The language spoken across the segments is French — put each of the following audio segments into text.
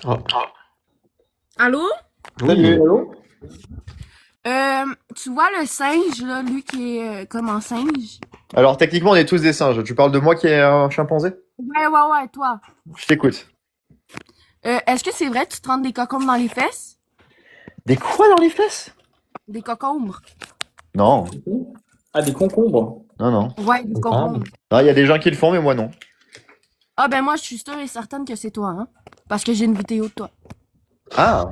Oh. Allô? Oui. Allô? Tu vois le singe, là, lui qui est comme un singe? Alors, techniquement, on est tous des singes. Tu parles de moi qui est un chimpanzé? Ouais, toi. Je t'écoute. Est-ce que c'est vrai que tu te rentres des cocombes dans les fesses? Des quoi dans les fesses? Des cocombres? Non, Ah, des concombres. non. Ouais, des cocombres. Non, il y a des gens qui le font, mais moi non. Ah, ben moi, je suis sûre et certaine que c'est toi, hein? Parce que j'ai une vidéo de toi. Ah,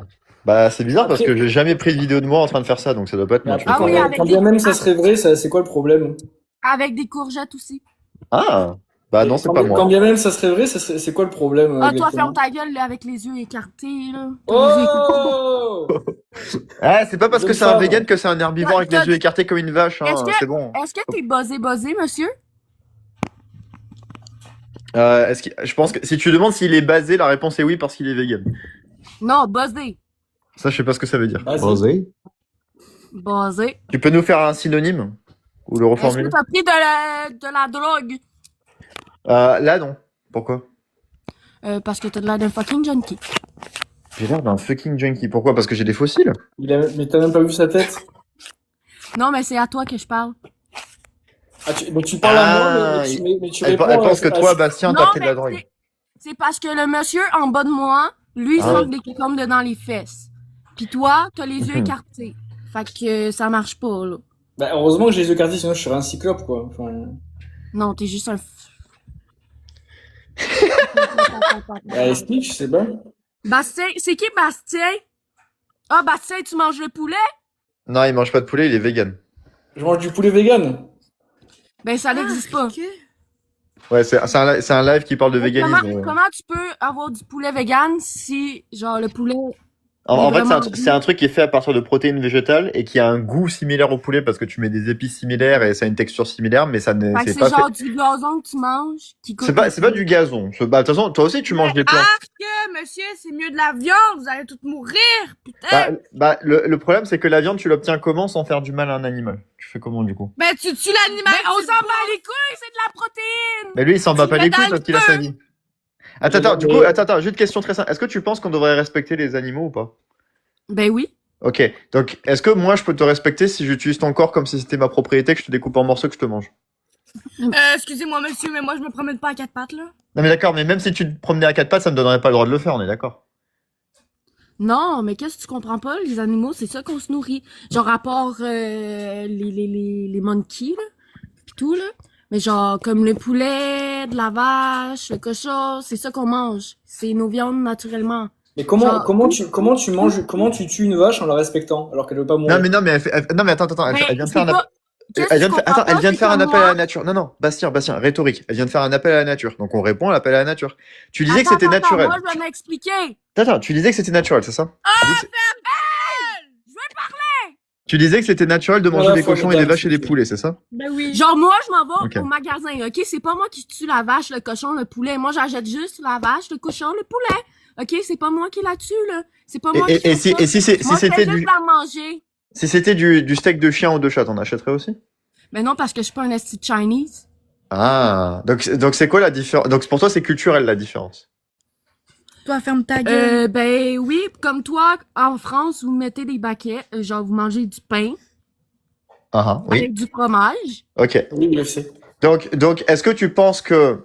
bah c'est bizarre parce Après- que j'ai jamais pris de vidéo de moi en train de faire ça, donc ça doit pas être Mais moi. après, Ah quand, oui, bien, avec quand des- bien même ça serait vrai, c'est quoi le problème? Avec des courgettes aussi. Ah, bah non, c'est Quand pas bien, quand moi. bien même ça serait vrai, c'est quoi le problème Ah, toi, exactement? ferme ta gueule, là, avec les yeux écartés, là. T'as les yeux écartés. Oh! Ah, c'est pas parce que Jeune c'est un femme. vegan que c'est un herbivore avec les T'as- yeux écartés comme une vache, Est-ce hein, que- c'est bon. Est-ce que t'es buzzé, monsieur? Je pense que si tu demandes s'il est basé, la réponse est oui parce qu'il est vegan. Non, buzzé. Ça, je sais pas ce que ça veut dire. Vas-y. Rosé? Buzzé. Tu peux nous faire un synonyme? Ou le Est-ce reformuler? que t'as pris de la drogue? Là, non. Pourquoi? Parce que t'as de l'air d'un fucking junkie. J'ai l'air d'un fucking junkie. Pourquoi? Parce que j'ai des fossiles? Mais t'as même pas vu sa tête? Non, mais c'est à toi que je parle. Ah, donc tu parles à moi, Ah, mais tu Elle réponds pense que à- toi, Bastien, Non, t'as pris de mais la drogue. c'est parce que le monsieur en bas de moi, lui, il se Ah. rentre des cocombes dans les fesses. Puis toi, t'as les yeux Mhm. écartés. Fait que ça marche pas, là. Bah, heureusement que j'ai les yeux quartiers, sinon je serais un cyclope, quoi. Enfin, Non, t'es juste un... bah, explique, je sais pas. Bastien, c'est qui Bastien? Ah, Bastien, tu manges le poulet? Non, il mange pas de poulet, il est vegan. Je mange du poulet vegan. Ben, ça n'existe pas. Ouais, c'est un live qui parle de véganisme. Comment tu peux avoir du poulet vegan si, genre, le poulet... En fait, vraiment c'est un truc qui est fait à partir de protéines végétales et qui a un goût similaire au poulet parce que tu mets des épices similaires et ça a une texture similaire, mais ça ne, Fait que c'est c'est pas genre fait. du gazon que tu manges qui coûte... C'est pas du gazon. Bah, de toute façon, toi aussi, tu manges des plantes. que, monsieur, c'est mieux de la viande, vous allez toutes mourir, putain! Le problème, c'est que la viande, tu l'obtiens comment sans faire du mal à un animal? Tu fais comment, du coup? Ben, tu tues l'animal! Mais on s'en bat les couilles, c'est de la protéine! Mais lui, il s'en bat Tu pas mets les dans couilles le parce qu'il a sa vie. Attends, juste une question très simple. Est-ce que tu penses qu'on devrait respecter les animaux ou pas? Ben oui. Ok, donc est-ce que moi je peux te respecter si j'utilise ton corps comme si c'était ma propriété, que je te découpe en morceaux, que je te mange? Excusez-moi, monsieur, mais moi, je me promène pas à quatre pattes, là. Non mais d'accord, mais même si tu te promenais à quatre pattes, ça me donnerait pas le droit de le faire, on est d'accord? Non, mais qu'est-ce que tu comprends pas? Les animaux, c'est ça qu'on se nourrit. Genre, à part les monkeys, là, pis tout, là. Mais genre, comme le poulet, de la vache, le cochon, c'est ça qu'on mange. C'est nos viandes naturellement. Mais comment, Genre- comment tu manges, comment tu tues une vache en la respectant, alors qu'elle veut pas mourir? Non mais non mais attends, Mais elle vient de c'est faire un pas- Qu'est-ce elle que vient tu de faire, comprends attends, elle pas, vient de c'est faire un que appel à moi- la nature. Non, Bastien, rhétorique. Elle vient de faire un appel à la nature. Donc on répond à l'appel à la nature. Tu disais que c'était Attends, naturel. moi, je vais m'expliquer. Attends, tu disais que c'était naturel, c'est ça? Tu dis que- Je veux parler! Tu disais que c'était naturel de manger Voilà, des cochons et des formidable, vaches et des c'est- poulets, c'est ça? Ben oui. Genre, moi, je m'en vais Ok. au magasin, OK? C'est pas moi qui tue la vache, le cochon, le poulet. Moi, j'achète juste la vache, le cochon, le poulet. OK? C'est pas moi qui la tue, là. C'est pas moi qui Et fais si, ça. et si c'est- si Moi, je fais c'était juste du, la manger. si c'était du steak de chien ou de chat, t'en achèterais aussi? Ben non, parce que je suis pas un esti de Chinese. Ah, donc c'est quoi la différence? Donc pour toi, c'est culturel la différence. Toi, ferme ta gueule. Ben oui, comme toi, en France, vous mettez des baquets, genre, vous mangez du pain Oui. avec du fromage. Ok. Oui, je le sais. Donc, est-ce que tu penses que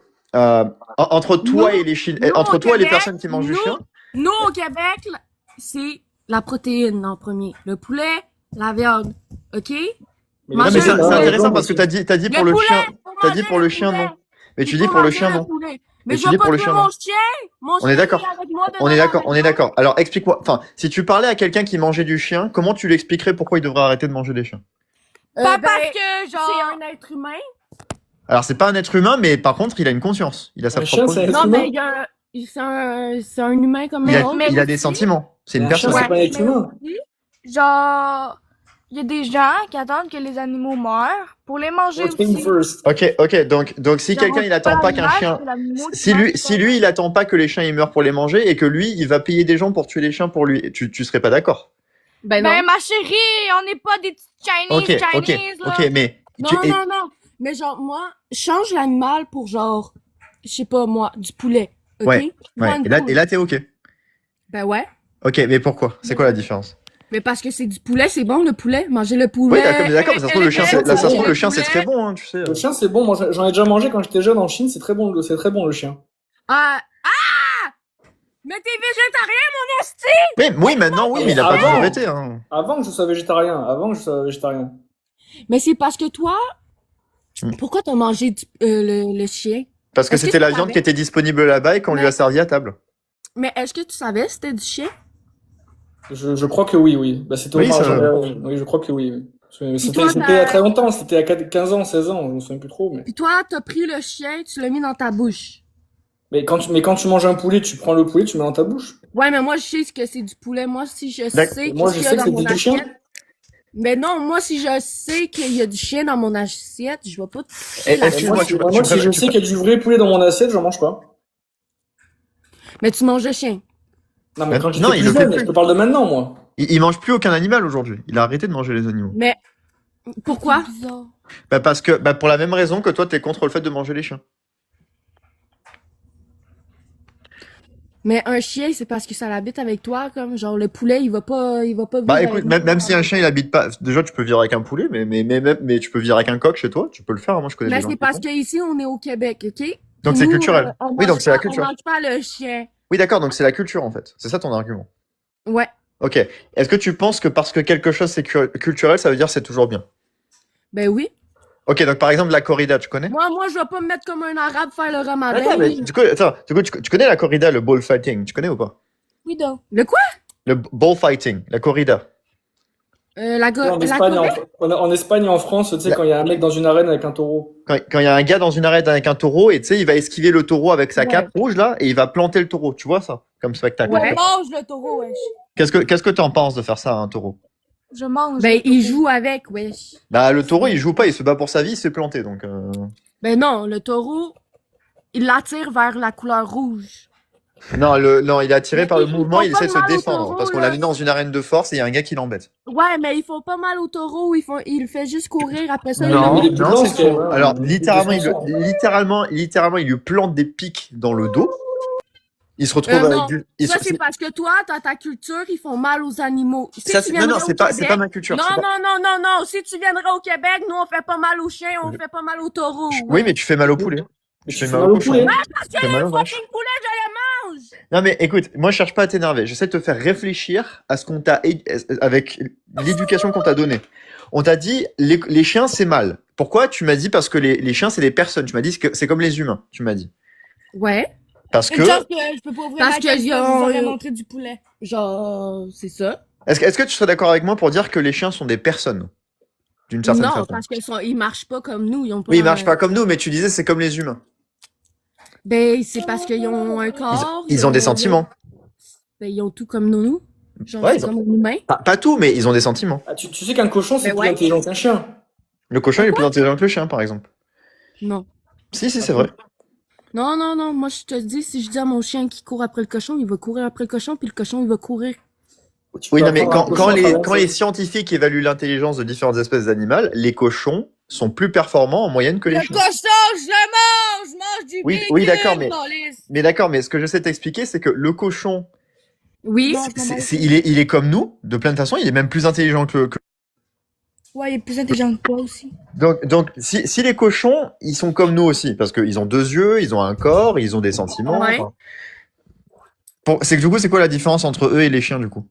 entre toi Nous- et les Chinois, nous, entre au toi et les Québec, personnes qui mangent du nous- chien? Nous, au Québec, là, c'est la protéine en premier. Le poulet, la viande. OK? Mais Non, Non, mais mais c'est le- intéressant parce que t'as dit pour le poulet, chien, faut t'as manger dit pour le chien poulet. non. Mais tu Il dis faut pour le manger chien non. poulet. Mais Mais tu je vais dis pour pas le tuer chien, mon non. chien. Mon On chien, est il d'accord. avec moi dedans On est la d'accord, on est maison. d'accord. Alors explique-moi, enfin, si tu parlais à quelqu'un qui mangeait du chien, comment tu lui expliquerais pourquoi il devrait arrêter de manger des chiens? Pas Ben, parce que, genre. c'est un être humain. Alors c'est pas un être humain, mais par contre il a une conscience, il a sa Un chien, propre c'est vie. un être Non, humain? mais c'est un humain comme Il un a, autre. il a des sentiments, c'est une Un chien, personne. c'est pas un être humain. Genre. Il y a des gens qui attendent que les animaux meurent pour les manger First thing aussi. first. Ok, donc si Genre, quelqu'un il attend pas qu'un chien, si lui il attend pas que les chiens ils meurent pour les manger et que lui il va payer des gens pour tuer les chiens pour lui, tu serais pas d'accord? Ben non. Ben, ma chérie, on n'est pas des petites Chinese, là. Ok, mais Non, non. Mais genre, moi, je change l'animal pour genre, je sais pas moi, du poulet. OK? Ouais, Prends une et poule. là t'es ok. Ben ouais. Ok, mais pourquoi? C'est quoi la différence? Mais parce que c'est du poulet, c'est bon le poulet. Manger le poulet. Oui, d'accord, mais ça se trouve, le chien, ça se trouve, le chien, c'est très bon, hein, tu sais. Le chien, c'est bon. Moi, j'en ai déjà mangé quand j'étais jeune en Chine. C'est très bon le chien. Ah! Mais t'es végétarien, mon esti! Oui, maintenant, oui, mais il a pas Avant. toujours été, hein. Avant que je sois végétarien. Mais c'est parce que toi, Hmm. pourquoi t'as mangé le chien? Parce que Est-ce que c'était tu la viande savais? qui était disponible là-bas et qu'on lui a Mais- servi à table. Mais est-ce que tu savais c'était du chien? Je crois que oui. Bah, c'était Oui, oui, je crois que oui. C'était toi, il y t'as- a très longtemps. C'était à 15 ans, 16 ans. Je me souviens plus trop. Puis toi, t'as pris le chien, tu l'as mis dans ta bouche. Mais quand tu manges un poulet, tu prends le poulet, tu mets dans ta bouche. Ouais, mais moi, je sais ce que c'est du poulet. Moi, si je D'accord. sais Moi, qu'est-ce je qu'il y sais a que dans c'est mon du chien. assiette. Mais non, moi, si je sais qu'il y a du chien dans mon assiette, je vais pas Eh, la excuse-moi, Moi, tu moi, peux- si je sais qu'il y a du vrai poulet dans mon assiette, j'en mange pas. Mais tu manges le chien. Non, mais quand Non, j'étais il plus le fait jeune, plus. je te parle de maintenant, moi. Il mange plus aucun animal aujourd'hui. Il a arrêté de manger les animaux. Mais pourquoi? Bah parce que, bah pour la même raison que toi, t'es contre le fait de manger les chiens. Mais un chien, c'est parce que ça l'habite avec toi, comme genre le poulet, il va pas Bah vivre écoute, avec même nous. si un chien il habite pas, déjà tu peux vivre avec un poulet, mais tu peux vivre avec un coq chez toi, tu peux le faire. Hein, moi je connais Mais des gens c'est qui parce font. qu'ici, on est au Québec, ok? Donc c'est Nous, culturel. on Oui, donc mange c'est la pas- culture. On mange pas le chien. Oui, d'accord, donc c'est la culture en fait. C'est ça ton argument. Ouais. Ok. Est-ce que tu penses que parce que quelque chose c'est culturel, ça veut dire c'est toujours bien? Ben oui. Ok, donc par exemple la corrida, tu connais? Moi, je vais pas me mettre comme un arabe faire le ramadan. Attends, mais tu connais la corrida, le bullfighting, tu connais ou pas? Oui, donc. Le quoi? Le bullfighting, la corrida. En La Espagne, Corée? en Espagne et en France, tu sais, quand il y a un mec dans une arène avec un taureau. Quand il y a un gars dans une arène avec un taureau et tu sais, il va esquiver le taureau avec sa Ouais. cape rouge là et il va planter le taureau. Tu vois ça comme spectacle? Ouais. Je mange le taureau, wesh. Qu'est-ce que t'en penses de faire ça à un taureau? Je mange. Ben, le il taureau. joue avec, wesh. Bah le taureau il joue pas, il se bat pour sa vie, il se fait planter donc. Ben non, le taureau, il l'attire vers la couleur rouge. Non, il est attiré Mais par le ils mouvement, font il pas essaie de se mal au défendre taureau, parce qu'on là. l'a mis dans une arène de force et il y a un gars qui l'embête. Ouais, mais ils font pas mal au taureau, il fait juste courir après ça. Non, il- il est plus lent, c'est ce faux. gars, ouais. Alors Il est littéralement, plus littéralement, il lui plante des pics dans le dos. Il se retrouve non, avec du. il ça, se- c'est parce que toi, dans ta culture, ils font mal aux animaux. Si ça, tu c'est- viendrais non, au c'est pas Québec- ma culture. Non, c'est pas- non. Si tu viendrais au Québec, nous, on fait pas mal aux chiens, on fait pas mal aux taureaux. Oui, mais tu fais mal au poulet. Mais Tu tu fais fais mal mal au au cochon. poulet. Tu fais mal aux vaches. Fucking poulet, je le mange! Non mais écoute, moi je cherche pas à t'énerver, j'essaie de te faire réfléchir à ce qu'on t'a avec l'éducation qu'on t'a donnée. On t'a dit les chiens c'est mal. Pourquoi? Tu m'as dit parce que les chiens c'est des personnes. Tu m'as dit que c'est comme les humains. Tu m'as dit Ouais. parce que Une chance que je peux pas ouvrir Parce la que caisse, ils je ont- vous aurais montré du poulet. Genre, c'est ça. est-ce que tu serais d'accord avec moi pour dire que les chiens sont des personnes d'une certaine Non, façon? parce qu'ils marchent pas comme nous. Ils ont pas Oui, ils marchent pas comme nous, mais tu disais c'est comme les humains. Ben, c'est parce qu'ils ont un corps. Ils ont des sentiments. Ben, ils ont tout comme nous. Genre, Ouais, c'est ils ont- comme un humain. Pas tout, mais ils ont des sentiments. Ah, tu sais qu'un cochon, c'est Mais plus ouais. intelligent qu'un chien. Le cochon il est plus intelligent que le chien, par exemple. Non. Si, c'est vrai. Non. Moi, je te dis, si je dis à mon chien qui court après le cochon, il va courir après le cochon, puis le cochon, il va courir. Tu Oui, peux non, mais apprendre un cochon quand à travers quand ça. les scientifiques évaluent l'intelligence de différentes espèces d'animaux, les cochons sont plus performants en moyenne que les Le chiens. cochon, je mange du Oui, bacon, oui, d'accord, mais- câlisse. Mais d'accord, mais ce que j'essaie de t'expliquer, c'est que le cochon, Oui. Non, je m'en mange. il est comme nous, de plein de façons, il est même plus intelligent que... Ouais, il est plus intelligent que toi aussi. Donc si les cochons, ils sont comme nous aussi, parce qu'ils ont 2 yeux, ils ont un corps, ils ont des sentiments. Ouais. enfin. C'est que du coup, c'est quoi la différence entre eux et les chiens, du coup?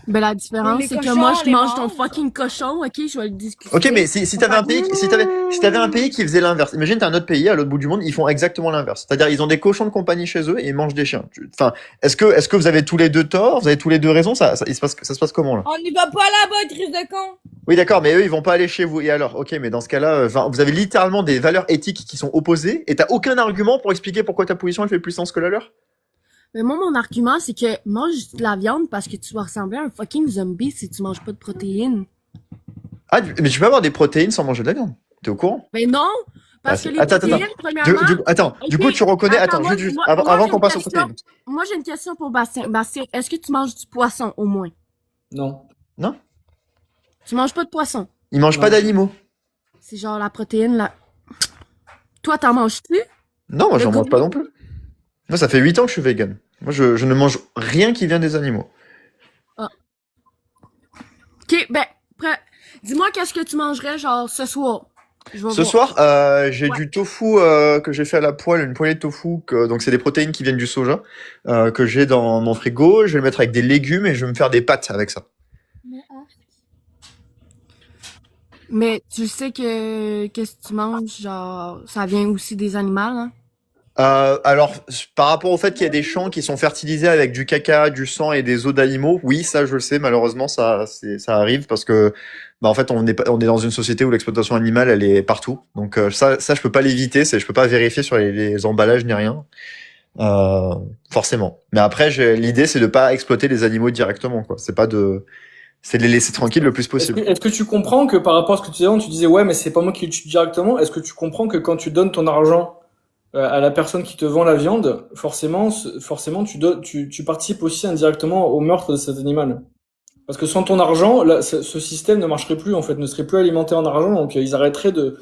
Ben, la différence, Les c'est que cochons, moi, on je les mange ton mange. fucking cochon, ok? Je vais le discuter. Ok, mais si t'avais un pays, si t'avais un pays qui faisait l'inverse, imagine t'as un autre pays à l'autre bout du monde, ils font exactement l'inverse. C'est-à-dire, ils ont des cochons de compagnie chez eux et ils mangent des chiens. Enfin, est-ce que vous avez tous les deux tort? Vous avez tous les deux raison? Ça se passe comment, là? On n'y va pas là-bas, crise de con. Oui, d'accord, mais eux, ils vont pas aller chez vous. Et alors? Ok, mais dans ce cas-là, enfin, vous avez littéralement des valeurs éthiques qui sont opposées et t'as aucun argument pour expliquer pourquoi ta position, elle fait plus sens que la leur? Mais moi, mon argument, c'est que mange de la viande parce que tu vas ressembler à un fucking zombie si tu manges pas de protéines. Ah, mais tu peux avoir des protéines sans manger de la viande. T'es au courant? Mais non! Parce Ah, que les attends. protéines, premièrement... Attends, du coup, tu reconnais. Attends, moi, juste, moi, avant, moi, avant j'ai qu'on une passe aux question. protéines. Moi, j'ai une question pour Bastien. Bastien, est-ce que tu manges du poisson, au moins? Non. Tu manges pas de poisson. Ils mangent pas Non. d'animaux. C'est genre la protéine, là. Toi, t'en manges-tu? Non, moi, Le j'en mange goût. pas non plus. Moi, ça fait 8 ans que je suis vegan. Moi, je ne mange rien qui vient des animaux. Ok, ben, dis-moi qu'est-ce que tu mangerais, genre, ce soir. Je vais Ce voir. soir, j'ai Ouais. du tofu que j'ai fait à la poêle, une poêlée de tofu, donc c'est des protéines qui viennent du soja, que j'ai dans mon frigo. Je vais le mettre avec des légumes et je vais me faire des pâtes avec ça. Mais tu sais que qu'est-ce que tu manges, genre, ça vient aussi des animaux, hein? Alors, par rapport au fait qu'il y a des champs qui sont fertilisés avec du caca, du sang et des os d'animaux, oui, ça je le sais, malheureusement ça arrive parce que bah en fait on est dans une société où l'exploitation animale elle est partout. Donc ça je peux pas l'éviter, je peux pas vérifier sur les emballages ni rien. Forcément. Mais après l'idée c'est de pas exploiter les animaux directement quoi. C'est de les laisser tranquilles le plus Est-ce possible. est-ce que tu comprends que par rapport à ce que tu disais avant, tu disais ouais, mais c'est pas moi qui le tue directement. Est-ce que tu comprends que quand tu donnes ton argent à la personne qui te vend la viande, forcément tu participes aussi indirectement au meurtre de cet animal. Parce que sans ton argent, là, ce système ne marcherait plus, en fait, ne serait plus alimenté en argent, donc ils arrêteraient de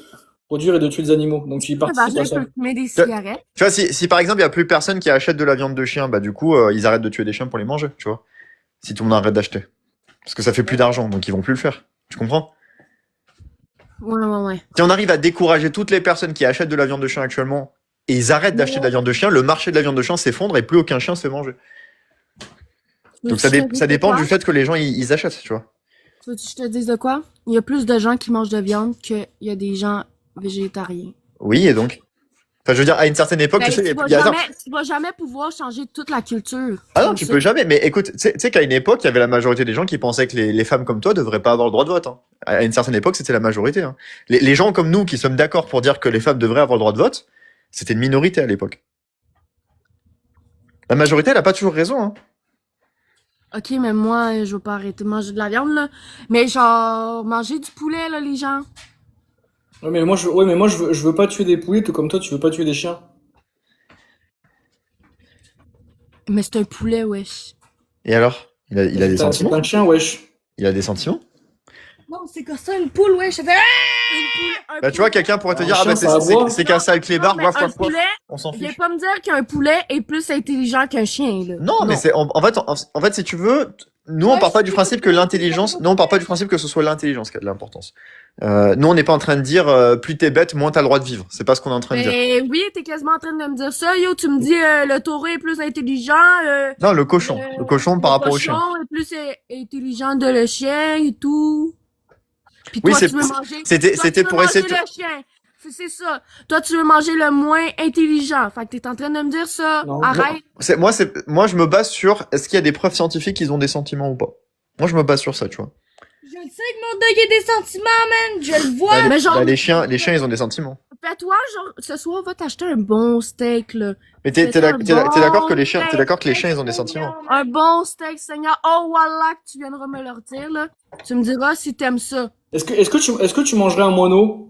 produire et de tuer des animaux. Donc tu y Ben, participes à je ça. peux fumer des Tu vois, cigarettes. tu vois, si par exemple il y a plus personne qui achète de la viande de chien, bah du coup ils arrêtent de tuer des chiens pour les manger, tu vois. Si tout le monde arrête d'acheter. Parce que ça fait plus d'argent, donc ils vont plus le faire. Tu comprends? Ouais. Si on arrive à décourager toutes les personnes qui achètent de la viande de chien actuellement et ils arrêtent d'acheter de la viande de chien, le marché de la viande de chien s'effondre et plus aucun chien se fait manger. Donc Veux-tu que je te dise ça de dépend quoi? du fait que les gens ils achètent, tu vois. Veux-tu que je te dise de quoi? Il y a plus de gens qui mangent de viande qu'il y a des gens végétariens. Oui, et donc. Enfin, je veux dire, à une certaine époque, Ben, tu sais, tu vas jamais pouvoir changer toute la culture. Ah non, Comme tu ça. peux jamais. Mais écoute, tu sais qu'à une époque, il y avait la majorité des gens qui pensaient que les femmes comme toi devraient pas avoir le droit de vote. Hein. À une certaine époque, c'était la majorité. Hein. Les gens comme nous qui sommes d'accord pour dire que les femmes devraient avoir le droit de vote, c'était une minorité à l'époque. La majorité, elle a pas toujours raison. Hein. Ok, mais moi, je veux pas arrêter de manger de la viande, là. Mais genre, manger du poulet, là, les gens. Ouais, mais moi, je veux pas tuer des poulets, tout comme toi, tu veux pas tuer des chiens. Mais c'est un poulet, wesh. Et alors? Il a des C'est sentiments? un chien, wesh. Il a des sentiments? Non, c'est comme ça, une poule, ouais, je fais Bah, tu vois, quelqu'un pourrait te Un dire, ah chien, bah, ça aboie. c'est qu'un sale clébard, mais waf, un waf, waf. poulet, On s'en viens fiche. pas me dire qu'un poulet est plus intelligent qu'un chien, là. Non, mais c'est en fait si tu veux, nous on part pas du principe que l'intelligence, non on part pas du principe que ce soit l'intelligence qui a de l'importance. Nous on n'est pas en train de dire plus t'es bête, moins t'as le droit de vivre. C'est pas ce qu'on est en train de dire. Ben oui, t'es quasiment en train de me dire ça. Yo, tu me dis le taureau est plus intelligent. Non, le cochon par rapport au chien. Le cochon est plus intelligent que le chien et tout. Puis Oui, toi, c'est- tu veux manger. c'était toi, tu c'était veux pour manger essayer de... le chien. C'est ça. Toi, tu veux manger le moins intelligent. Fait que t'es en train de me dire ça. Non, Arrête. Moi je me base sur est-ce qu'il y a des preuves scientifiques qu'ils ont des sentiments ou pas. Moi je me base sur ça, tu vois. Je le sais que mon dog a des sentiments, man. Je le vois. Mais genre, Les chiens ils ont des sentiments. fais-toi, genre, ce soir, va t'acheter un bon steak, là. Mais t'es C'est un d'accord que bon t'es d'accord que les chiens ils ont des sentiments. Un bon steak, Seigneur. Oh, voilà, que tu viendras me le dire, là. Tu me diras si t'aimes ça. Est-ce que tu mangerais un moineau?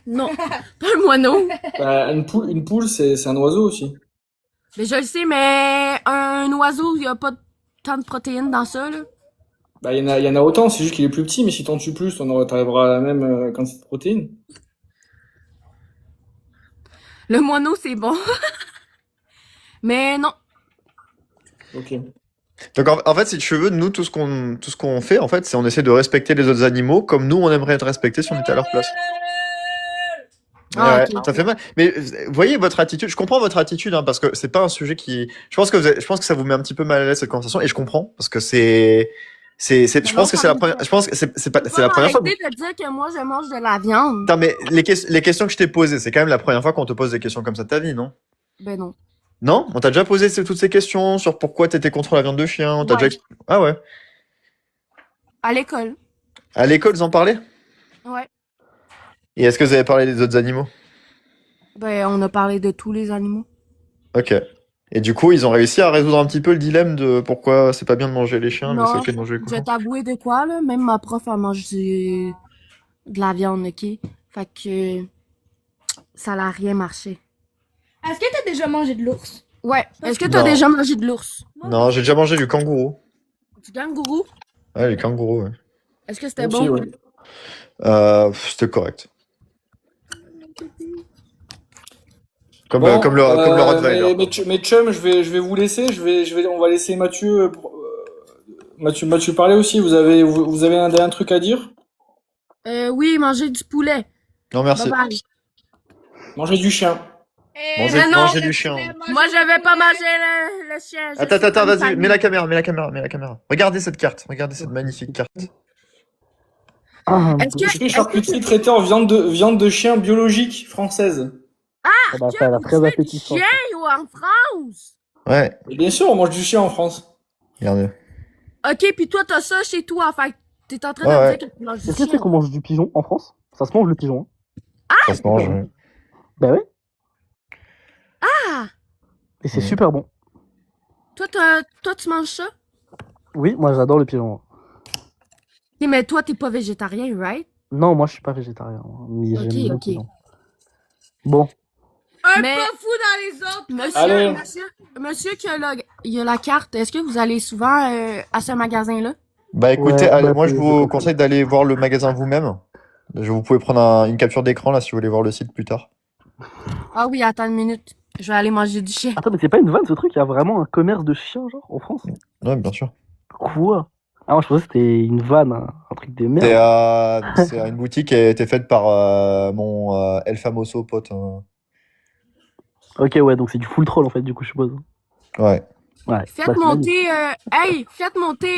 Non. Pas un moineau. Bah, une poule, c'est un oiseau aussi. Mais je le sais, mais un oiseau, il y a pas tant de protéines dans ça, là. Bah, il y en a autant, c'est juste qu'il est plus petit, mais si t'en tues plus, t'arriveras à la même quantité de protéines. Le moineau, c'est bon. Mais non. Ok. Donc en fait si tu veux, nous tout ce qu'on fait en fait, c'est on essaie de respecter les autres animaux comme nous on aimerait être respectés si on était à leur place. Ah, Ouais, ok. ça fait mal. Mais vous voyez votre attitude, je comprends votre attitude hein, parce que c'est pas un sujet qui je pense que ça vous met un petit peu mal à l'aise cette conversation et je comprends parce que je pense que c'est la première c'est la première fois. Arrêtez de dire que moi, je mange de la viande. Non mais les questions que je t'ai posées, c'est quand même la première fois qu'on te pose des questions comme ça de ta vie, non? Ben non. Non? On t'a déjà posé toutes ces questions sur pourquoi t'étais contre la viande de chien, on t'a Ouais. déjà Ah ouais. À l'école. À l'école, ils en parlaient? Ouais. Et est-ce que vous avez parlé des autres animaux? Ben, on a parlé de tous les animaux. Ok. Et du coup, ils ont réussi à résoudre un petit peu le dilemme de pourquoi c'est pas bien de manger les chiens, mais Non, c'est ok de manger les Je vais cochons. t'avouer de quoi, là. Même ma prof, elle mange de la viande, ok? Fait que ça n'a rien marché. Est-ce que t'as déjà mangé de l'ours? Ouais. Est-ce que t'as Non. déjà mangé de l'ours? Non, j'ai déjà mangé du kangourou. Du kangourou? Ouais, les kangourous, ouais. Est-ce que c'était Aussi, bon? ouais. C'était correct. Bon, Comme le Rottweiler. mais Chum, je vais vous laisser. On va laisser Mathieu, Mathieu parler aussi. Vous avez un dernier truc à dire? Oui, manger du poulet. Non, merci. Bye bye. Manger du chien. Mais non, Manger du chien. moi je vais pas manger le chien. Je suis Attends, pas une vas-y, famille. mets la caméra. Regardez cette carte, regardez cette magnifique carte. Est-ce Je suis que charcutier traiteur viande de chien biologique française. Ah bah, ça a l'air vous très faites du appétissant. chien ou en France? Ouais, Et bien sûr, on mange du chien en France. regardez. Ok, puis toi t'as ça chez toi, fait que t'es en train de Ouais, me ouais. dire que tu manges du Est-ce que tu sais chien. qu'on mange du pigeon en France? Ça se mange le pigeon. Hein. Ça se mange. Ouais. Bah ouais. Ah! Et c'est Mm. super bon. Toi tu manges ça? Oui, moi j'adore le pigeon. Ok, mais toi t'es pas végétarien, right? Non, moi je suis pas végétarien. Mais Ok, j'aime bien le ok. pigeon. Bon. Mais Fou dans les autres. Allez. monsieur il a la carte, est-ce que vous allez souvent à ce magasin-là? Bah écoutez, Ouais, allez, bah, moi je c'est- vous conseille d'aller voir le magasin vous-même. Vous pouvez prendre une capture d'écran là si vous voulez voir le site plus tard. Ah oui, attends une minute. Je vais aller manger du chien. Attends, mais c'est pas une vanne ce truc? Il y a vraiment un commerce de chiens, genre, en France? Ouais, bien sûr. Quoi? Ah, moi je pensais que c'était une vanne, un truc de merde. C'est une boutique qui a été faite par mon El Famoso pote. Ok, ouais, donc c'est du full troll en fait, du coup, je suppose. Ouais. Ouais. Faites bah, c'est monter, faites monter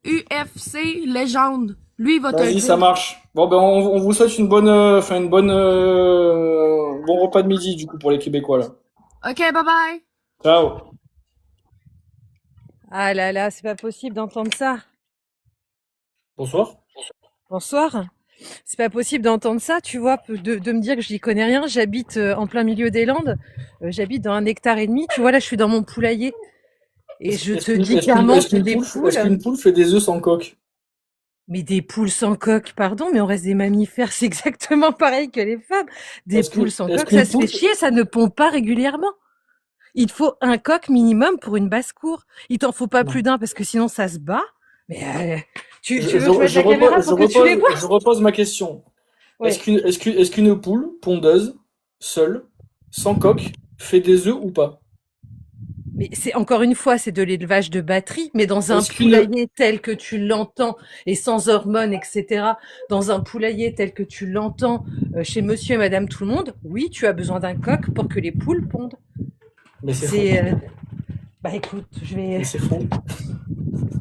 UFC Légende. Lui, il va te le Vas-y, dire. ça marche. Bon, ben, on vous souhaite bon repas de midi, du coup, pour les Québécois, là. Ok, bye bye. Ciao. Ah là là, c'est pas possible d'entendre ça. Bonsoir. Bonsoir. C'est pas possible d'entendre ça, tu vois, de me dire que j'y connais rien. J'habite en plein milieu des Landes. J'habite dans 1,5 hectare. Tu vois, là, je suis dans mon poulailler. Et je te dis clairement que des poules. Est-ce qu'une poule fait des œufs sans coque? Mais des poules sans coque, pardon, mais on reste des mammifères, c'est exactement pareil que les femmes. Des Est-ce que- poules sans est-ce coque, qu'une ça se poule- fait chier, ça ne pond pas régulièrement. Il te faut un coq minimum pour une basse-cour. Il t'en faut pas Non. plus d'un parce que sinon ça se bat. Mais tu Je, veux que je mette je la caméra repose, pour que tu les vois? je repose ma question. Ouais. Est-ce qu'une poule pondeuse, seule, sans coque, fait des œufs ou pas? Mais c'est encore une fois, c'est de l'élevage de batterie, mais dans un Est-ce qu'une- poulailler tel que tu l'entends et sans hormones, etc. Dans un poulailler tel que tu l'entends chez Monsieur et Madame tout le monde, oui, tu as besoin d'un coq pour que les poules pondent. Mais c'est faux. C'est bah écoute, je vais. Mais c'est faux.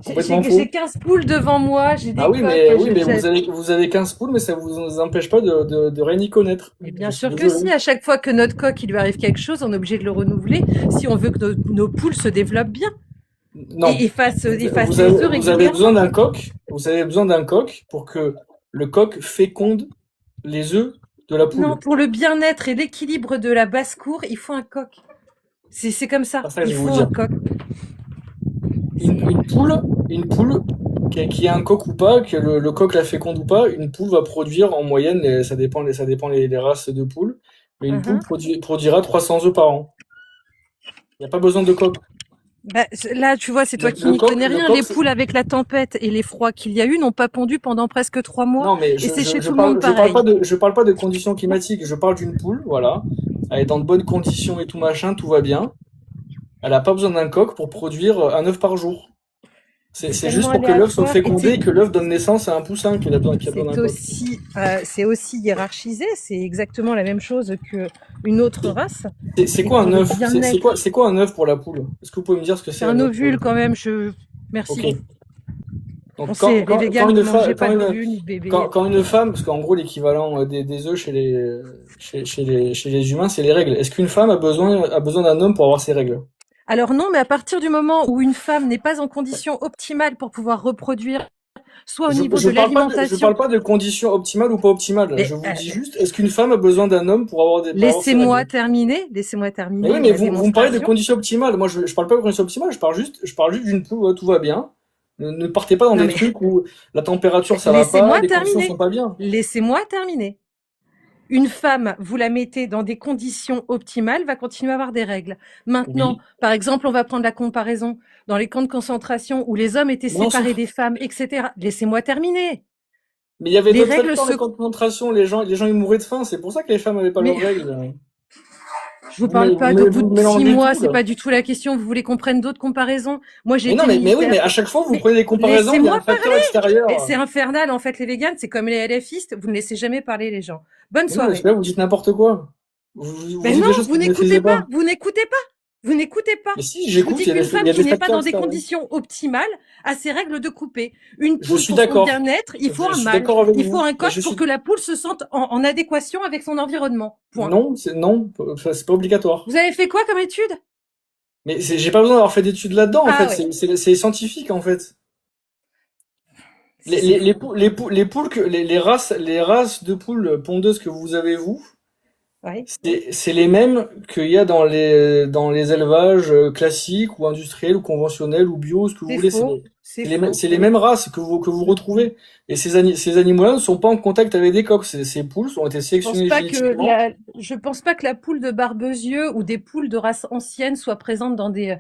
Complètement faux. J'ai 15 poules devant moi, j'ai des Ah oui, coqs. mais je- vous avez 15 poules, mais ça vous empêche pas de rien y connaître. Mais bien Je suis sûr que désolé. si, à chaque fois que notre coq il lui arrive quelque chose, on est obligé de le renouveler si on veut que nos poules se développent bien Non. et fassent des œufs Vous avez régulièrement. besoin d'un coq. Vous avez besoin d'un coq pour que le coq féconde les œufs de la poule. Non, pour le bien-être et l'équilibre de la basse-cour, il faut un coq. C'est comme ça, C'est ça que il je faut vais vous un dire. coq. Une poule qui a un coq ou pas, que le coq la féconde ou pas, une poule va produire en moyenne, ça dépend les races de poules, mais une poule produira 300 œufs par an. Il n'y a pas besoin de coq. Bah, là, tu vois, c'est toi qui n'y connais rien. Les poules avec la tempête et les froids qu'il y a eu n'ont pas pondu pendant presque 3 mois. Non, mais Et c'est chez je tout le parle, monde je parle pareil. je parle pas de conditions climatiques, je parle d'une poule, voilà. Elle est dans de bonnes conditions et tout machin, tout va bien. Elle a pas besoin d'un coq pour produire un œuf par jour. C'est juste pour que l'œuf soit fécondé et que l'œuf donne naissance à un poussin qui a besoin d'un coq. C'est aussi hiérarchisé. C'est exactement la même chose que une autre race. C'est quoi un œuf? Bien-être. C'est quoi un œuf pour la poule? Est-ce que vous pouvez me dire ce que c'est C'est un œuf ovule quand même. Merci. Ok. Donc, On sait, les véganes ne mangeaient pas d'ovule ni de bébé. quand une femme, parce qu'en gros l'équivalent des œufs chez les humains, c'est les règles. Est-ce qu'une femme a besoin d'un homme pour avoir ses règles? Alors non, mais à partir du moment où une femme n'est pas en condition optimale pour pouvoir reproduire, soit au niveau de Je l'alimentation. parle pas de conditions optimales ou pas optimales. Mais, je vous dis juste, est-ce qu'une femme a besoin d'un homme pour avoir des... Laissez-moi terminer. Laissez-moi terminer. Mais oui, mais la vous me parlez de démonstration. conditions optimales. Moi, je parle pas de conditions optimales. Je parle juste d'une poule où tout va bien. Ne partez pas dans Non, des mais- trucs où la température ça va Laissez-moi pas, les conditions terminer. sont pas bien. Laissez-moi terminer. Une femme, vous la mettez dans des conditions optimales, va continuer à avoir des règles. Maintenant, Oui. par exemple, on va prendre la comparaison dans les camps de concentration où les hommes étaient Non, séparés sauf- des femmes, etc. Laissez-moi terminer. Mais il y avait Les d'autres règles facteurs de se- concentration. Les gens ils mouraient de faim. C'est pour ça que les femmes avaient pas Mais- leurs règles. Je vous parle pas vous d'au bout de 6 mélangez mois, tout, c'est là. pas du tout la question. Vous voulez qu'on prenne d'autres comparaisons? Moi, j'ai Mais non, été mais oui, mais ministère. à chaque fois, vous Mais prenez des comparaisons, il y a laissez-moi un facteur extérieur. Mais c'est infernal, en fait, les véganes, c'est comme les LFistes, vous ne laissez jamais parler les gens. Bonne Mais non, mais soirée. là, vous dites n'importe quoi. Vous Ben dites non, des choses que vous vous n'écoutez maîtrisez pas, pas. vous n'écoutez pas, vous n'écoutez pas. Mais si, Je vous j'écoute, dis il y a qu'une des, femme il y a qui des n'est pas facteurs dans des extérieurs. conditions optimales a ses règles de couper. Une Je poule suis pour son d'accord. bien-être, il faut Je un suis mâle, d'accord avec il faut vous. un Mais coq je pour suis, que la poule se sente en adéquation avec son environnement. Point. non, c'est pas obligatoire. Vous avez fait quoi comme étude? Mais j'ai pas besoin d'avoir fait d'études là-dedans, en Ah fait. ouais. C'est scientifique, en fait. C'est Les races de poules pondeuses que vous avez, vous, ouais. c'est les mêmes qu'il y a dans les élevages classiques ou industriels ou conventionnels ou bio, ce que vous C'est voulez. faux. C'est faux. C'est les mêmes races que vous retrouvez. Et ces animaux-là ne sont pas en contact avec des coqs. Ces poules ont été sélectionnées génétiquement. Je pense pas que la poule de Barbezieux ou des poules de race ancienne soient présentes dans des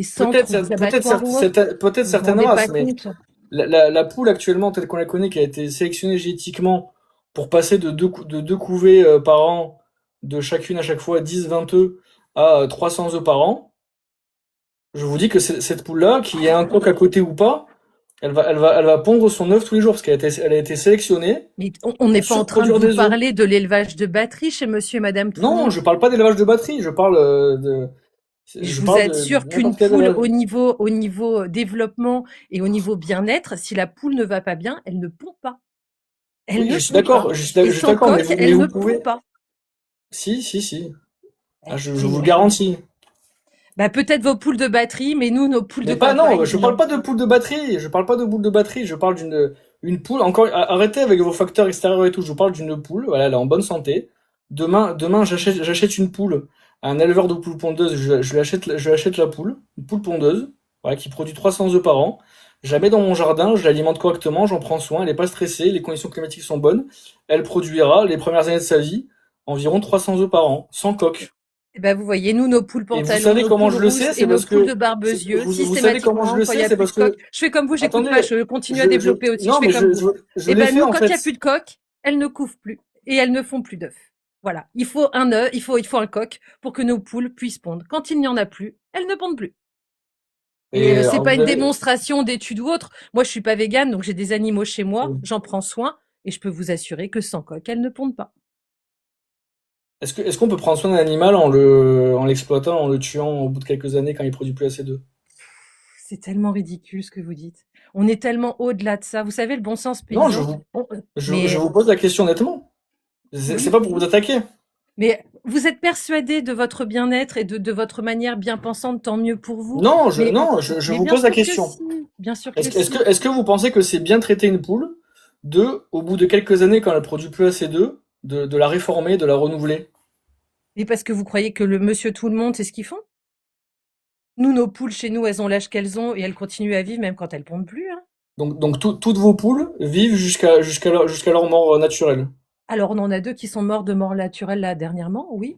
centres ou des abattoirs ou autres. Peut-être Vous vous certaines rendez pas races, mais compte. la poule actuellement, telle qu'on la connaît, qui a été sélectionnée génétiquement pour passer de deux couvées par an, de chacune à chaque fois 10, 20 œufs à 300 œufs par an, je vous dis que cette poule-là, qu'il y ait un coq à côté ou pas, elle va pondre son œuf tous les jours parce elle a été sélectionnée Mais on n'est pour pas en train de surproduire vous des œufs. parler de l'élevage de batterie chez monsieur et madame tout le Non, monde. je parle pas d'élevage de batterie, je parle Je je vous parle assure de qu'une n'importe quel poule, élevage. au niveau développement et au niveau bien-être, si la poule ne va pas bien, elle ne pond pas. Elle Oui, ne je suis pond pas. d'accord, Et je suis sans d'accord, coque, mais elle vous ne pond pouvez. pas. Si. Ah, je Écoutez, vous le garantis. bah peut-être vos poules de batterie, mais nous, nos poules de Mais pas, non, campagne, je non. parle pas de poule de batterie, je parle pas de boule de batterie, je parle une poule, encore, arrêtez avec vos facteurs extérieurs et tout, je vous parle d'une poule, voilà, elle est en bonne santé. Demain, j'achète une poule à un éleveur de poules pondeuses, je lui achète la poule, une poule pondeuse, voilà, qui produit 300 œufs par an. Je la mets dans mon jardin, je l'alimente correctement, j'en prends soin, elle est pas stressée, les conditions climatiques sont bonnes. Elle produira, les premières années de sa vie, environ 300 œufs par an, sans coque. Eh ben, vous voyez, nous, nos poules Et vous pantalons, savez nos comment poules je le rousses sais, et c'est nos parce poules que, de Barbezieux, vous savez comment je systématiquement, le quand il sais, n'y a c'est plus parce de coq. que, Je fais comme vous, j'écoute attendez, pas, je continue à développer aussi, non, je mais fais comme vous. je Eh l'ai ben, fait, nous, en quand il n'y a fait. plus de coq, elles ne couvent plus. Et elles ne font plus d'œufs. Voilà. Il faut un œuf, il faut un coq pour que nos poules puissent pondre. Quand il n'y en a plus, elles ne pondent plus. Et Et, c'est alors, pas vous une avez, démonstration d'études ou autre. Moi, je suis pas végane, donc j'ai des animaux chez moi, j'en prends soin, et je peux vous assurer que sans coq, elles ne pondent pas. est-ce qu'on peut prendre soin d'un animal en l'exploitant, en le tuant au bout de quelques années quand il produit plus assez d'œufs? C'est tellement ridicule ce que vous dites. On est tellement au-delà de ça. Vous savez, le bon sens Non, paysan. je Mais vous pose la question honnêtement. C'est oui, pas pour vous attaquer. mais vous êtes persuadé de votre bien-être et de votre manière bien pensante, tant mieux pour vous. Non, Mais, je mais vous bien pose la sûr que question. si. Bien sûr que Est-ce que vous pensez que c'est bien traiter une poule au bout de quelques années, quand elle produit plus assez d'œufs, de la réformer, de la renouveler? Et parce que vous croyez que le monsieur tout le monde, c'est ce qu'ils font? Nous, nos poules chez nous, elles ont l'âge qu'elles ont et elles continuent à vivre même quand elles pondent plus, hein. Donc toutes vos poules vivent jusqu'à leur mort naturelle. Alors, on en a 2 qui sont morts de mort naturelle là dernièrement, oui.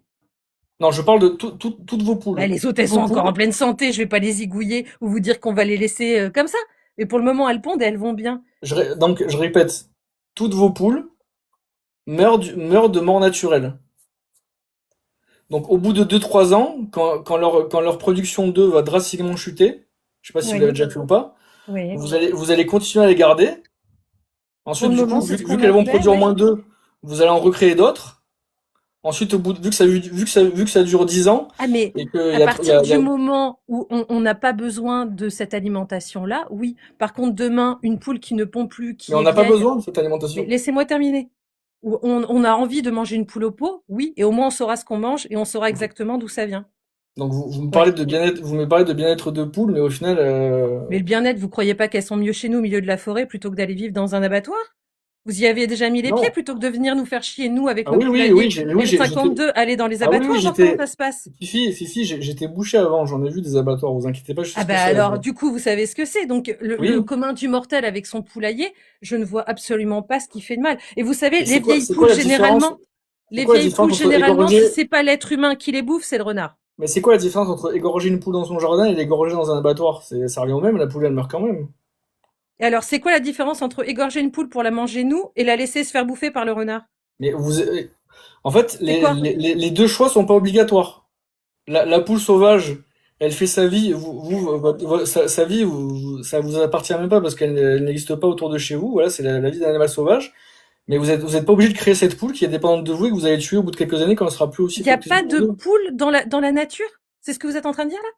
Non, je parle de toutes vos poules. Bah, les autres, elles Toutes sont vos encore en poules. pleine santé. Je vais pas les zigouiller ou vous dire qu'on va les laisser comme ça. Mais pour le moment, elles pondent et elles vont bien. Donc, je répète, toutes vos poules meurent de mort naturelle. Donc, au bout de 2-3 ans, quand leur production d'œufs va drastiquement chuter, je sais pas si vous Oui, l'avez déjà fait ou pas, oui. vous allez continuer à les garder. Pour Ensuite, le du moment, coup, c'est ce vu qu'on qu'elles a vont fait, produire oui. moins d'œufs, vous allez en recréer d'autres. Ensuite, vu que ça dure 10 ans, Ah, mais et que à partir du moment où on n'a pas besoin de cette alimentation-là, oui. Par contre, demain, une poule qui ne pond plus, mais qui on est n'a pas vieille, besoin de cette mais alimentation. laissez-moi terminer. Ou on a envie de manger une poule au pot, oui, et au moins on saura ce qu'on mange et on saura exactement d'où ça vient. Donc, vous me Ouais. parlez de bien-être, vous me parlez de bien-être de poule, mais au final, Mais le bien-être, vous croyez pas qu'elles sont mieux chez nous au milieu de la forêt plutôt que d'aller vivre dans un abattoir? Vous y avez déjà mis les pieds non. plutôt que de venir nous faire chier, nous, avec Ah nos oui, poulaillers j'étais, L52, aller dans les ah oui, abattoirs, voir comment ça se passe. si, j'étais bouché avant, j'en ai vu des abattoirs, vous inquiétez pas, je suis Ah bah spécialisé. alors, du coup, vous savez ce que c'est. Donc, le Oui. commun du mortel avec son poulailler, je ne vois absolument pas ce qui fait de mal. Et vous savez, Et les vieilles c'est quoi poules, la différence? généralement, C'est les quoi la vieilles différence poules, entre généralement, si égorger, c'est pas l'être humain qui les bouffe, c'est le renard. mais c'est quoi la différence entre égorger une poule dans son jardin et l'égorger dans un abattoir? Ça revient au même, la poule, elle meurt quand même. Et alors, c'est quoi la différence entre égorger une poule pour la manger nous et la laisser se faire bouffer par le renard? Mais En fait, C'est quoi? les deux choix sont pas obligatoires. La poule sauvage, elle fait sa vie, sa vie, ça vous appartient même pas parce elle n'existe pas autour de chez vous. Voilà, c'est la vie d'un animal sauvage. Mais vous êtes pas obligé de créer cette poule qui est dépendante de vous et que vous allez tuer au bout de quelques années quand elle sera plus aussi Il n'y a productive pas pour de vous. poule dans la nature? C'est ce que vous êtes en train de dire là?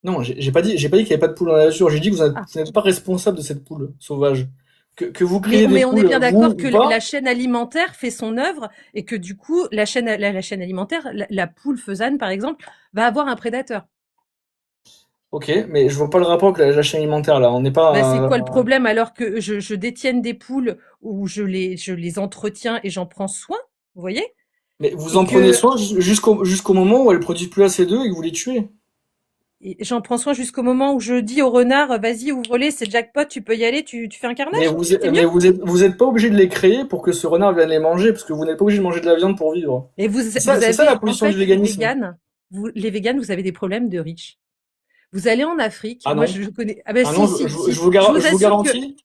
Non, j'ai pas dit qu'il y avait pas de poule dans la nature. J'ai dit que Ah. vous n'êtes pas responsable de cette poule sauvage. Que vous créez des Mais on est poules, bien vous d'accord ou que pas. la chaîne alimentaire fait son œuvre et que du coup, la chaîne alimentaire, la poule faisane par exemple, va avoir un prédateur. Ok, mais je vois pas le rapport avec la chaîne alimentaire là. On n'est Bah, c'est pas. quoi le problème alors que je détienne des poules où je les entretiens et j'en prends soin, vous voyez? Mais vous Et en prenez que soin jusqu'au moment où elles produisent plus assez d'œufs et que vous les tuez. et j'en prends soin jusqu'au moment où je dis au renard, vas-y, ouvre-les, c'est jackpot, tu peux y aller, tu fais un Mais carnage? C'est mieux? vous êtes pas obligé de les créer pour que ce renard vienne les manger, parce que vous n'êtes pas obligé de manger de la viande pour vivre. Et C'est ça avez, la en pollution fait, du véganisme. les véganes, vous avez des problèmes de riches. Vous allez en Afrique, Ah moi non? je connais, ah ben Ah non, si, je vous je vous je vous assure que, garantis.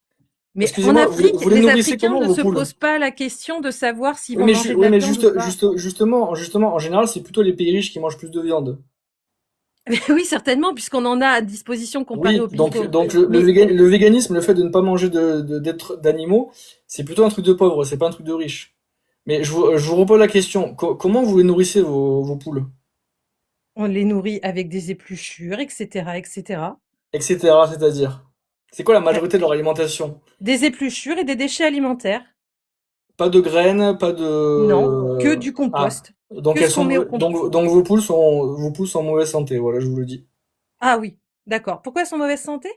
mais en Excusez-moi, Afrique, vous les les nourrissez Africains comment ne vos se poules? posent pas la question de savoir s'ils Oui, vont manger de oui, la mais viande ou pas. justement, en général, c'est plutôt les pays riches qui mangent plus de viande. Mais oui, certainement, puisqu'on en a à disposition comparé Oui, aux pays pauvres. donc Mais le véganisme, le fait de ne pas manger d'animaux, c'est plutôt un truc de pauvre, c'est pas un truc de riche. Mais je vous repose la question, comment vous les nourrissez vos poules? on les nourrit avec des épluchures, etc., etc. Etc. C'est-à-dire? C'est quoi la Euh, majorité de leur alimentation? Des épluchures et des déchets alimentaires. Pas de graines, pas Non, que de... du Ah, compost. donc Que elles ce qu'on sont met au donc compost. vos poules sont en mauvaise santé, voilà, je vous le dis. Ah oui, d'accord. Pourquoi elles sont en mauvaise santé?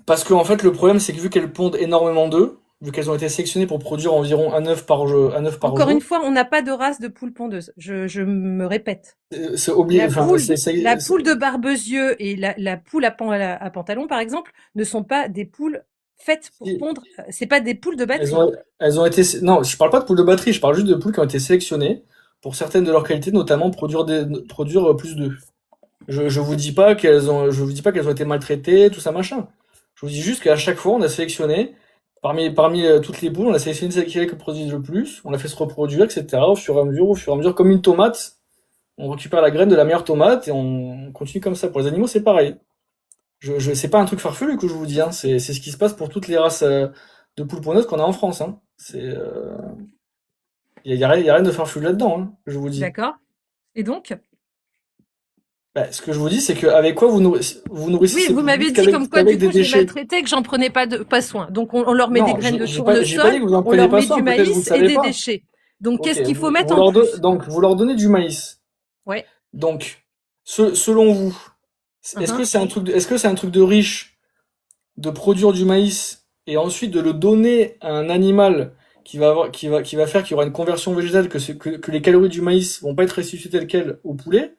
Parce que en fait, le problème, c'est que vu qu'elles pondent énormément d'œufs, vu qu'elles ont été sélectionnées pour produire environ un œuf par Encore une jour, fois, on n'a pas de race de poule pondeuse. Je me répète. c'est obligé, enfin, La poule de barbezieux et la poule à pantalon, par exemple, ne sont pas des poules faites pour si, pondre. C'est pas des poules de elles batterie. ont, elles ont été, non, je parle pas de poules de batterie, je parle juste de poules qui ont été sélectionnées pour certaines de leurs qualités, notamment produire plus d'œufs. Je vous dis pas qu'elles ont été maltraitées, tout ça machin. Je vous dis juste qu'à chaque fois, on a sélectionné, parmi toutes les poules, on a sélectionné celles qui produisent le plus, on a fait se reproduire, etc. Au fur et à mesure, comme une tomate, on récupère la graine de la meilleure tomate et on continue comme ça. Pour les animaux, c'est pareil. C'est pas un truc farfelu que je vous dis, hein. C'est ce qui se passe pour toutes les races de poules pondeuses qu'on a en France, hein. Y a rien de farfelu là-dedans, hein, je vous dis. D'accord? Et donc? Bah, ce que je vous dis, c'est qu'avec quoi vous nourrissez Oui, ces vous poules m'avez vite dit comme quoi, qu'avec du des coup, je les déchets. maltraitais, que j'en prenais pas soin. Donc, on leur met des Non, graines de j'ai pas dit tournesol, que vous en on preniez leur pas met du soin, peut-être vous le maïs et savez des pas. déchets. Donc, Ok, qu'est-ce qu'il faut mettre en plus? donc vous leur donnez du maïs. Ouais. Donc, selon vous, Uhum. est-ce que c'est un truc de riche de produire du maïs et ensuite de le donner à un animal qui va faire qu'il y aura une conversion végétale, que les calories du maïs vont pas être restituées telles quelles au poulet?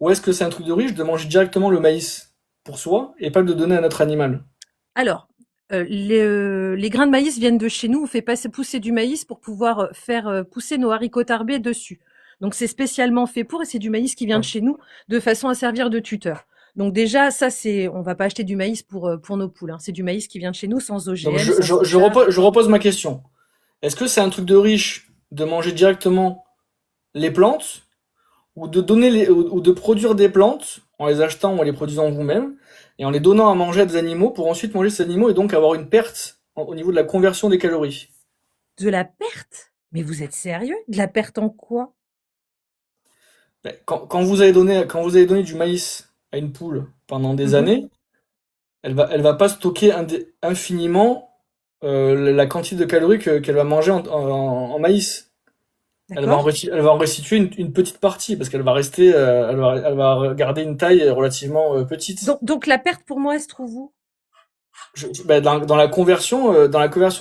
Ou est-ce que c'est un truc de riche de manger directement le maïs pour soi et pas de le donner à notre animal? Alors, les grains de maïs viennent de chez nous. On fait pousser du maïs pour pouvoir faire pousser nos haricots tarbés dessus. Donc, c'est spécialement fait pour, et c'est du maïs qui vient de chez nous, de façon à servir de tuteur. Donc déjà, ça on va pas acheter du maïs pour nos poules, hein. C'est du maïs qui vient de chez nous, sans Donc OGM, sans soja. je repose ma question. Est-ce que c'est un truc de riche de manger directement les plantes ou de ou de produire des plantes en les achetant ou en les produisant vous-même et en les donnant à manger à des animaux pour ensuite manger ces animaux et donc avoir une perte au niveau de la conversion des calories? De la perte? Mais vous êtes sérieux? De la perte en quoi? Ben, quand vous avez donné du maïs à une poule pendant des Mhm. années, elle va pas stocker infiniment la quantité de calories qu'elle va manger en maïs. D'accord? Elle va en restituer une petite partie parce qu'elle va rester, elle va garder une taille relativement petite. Donc la perte pour moi, elle se trouve où? Ben, dans la conversion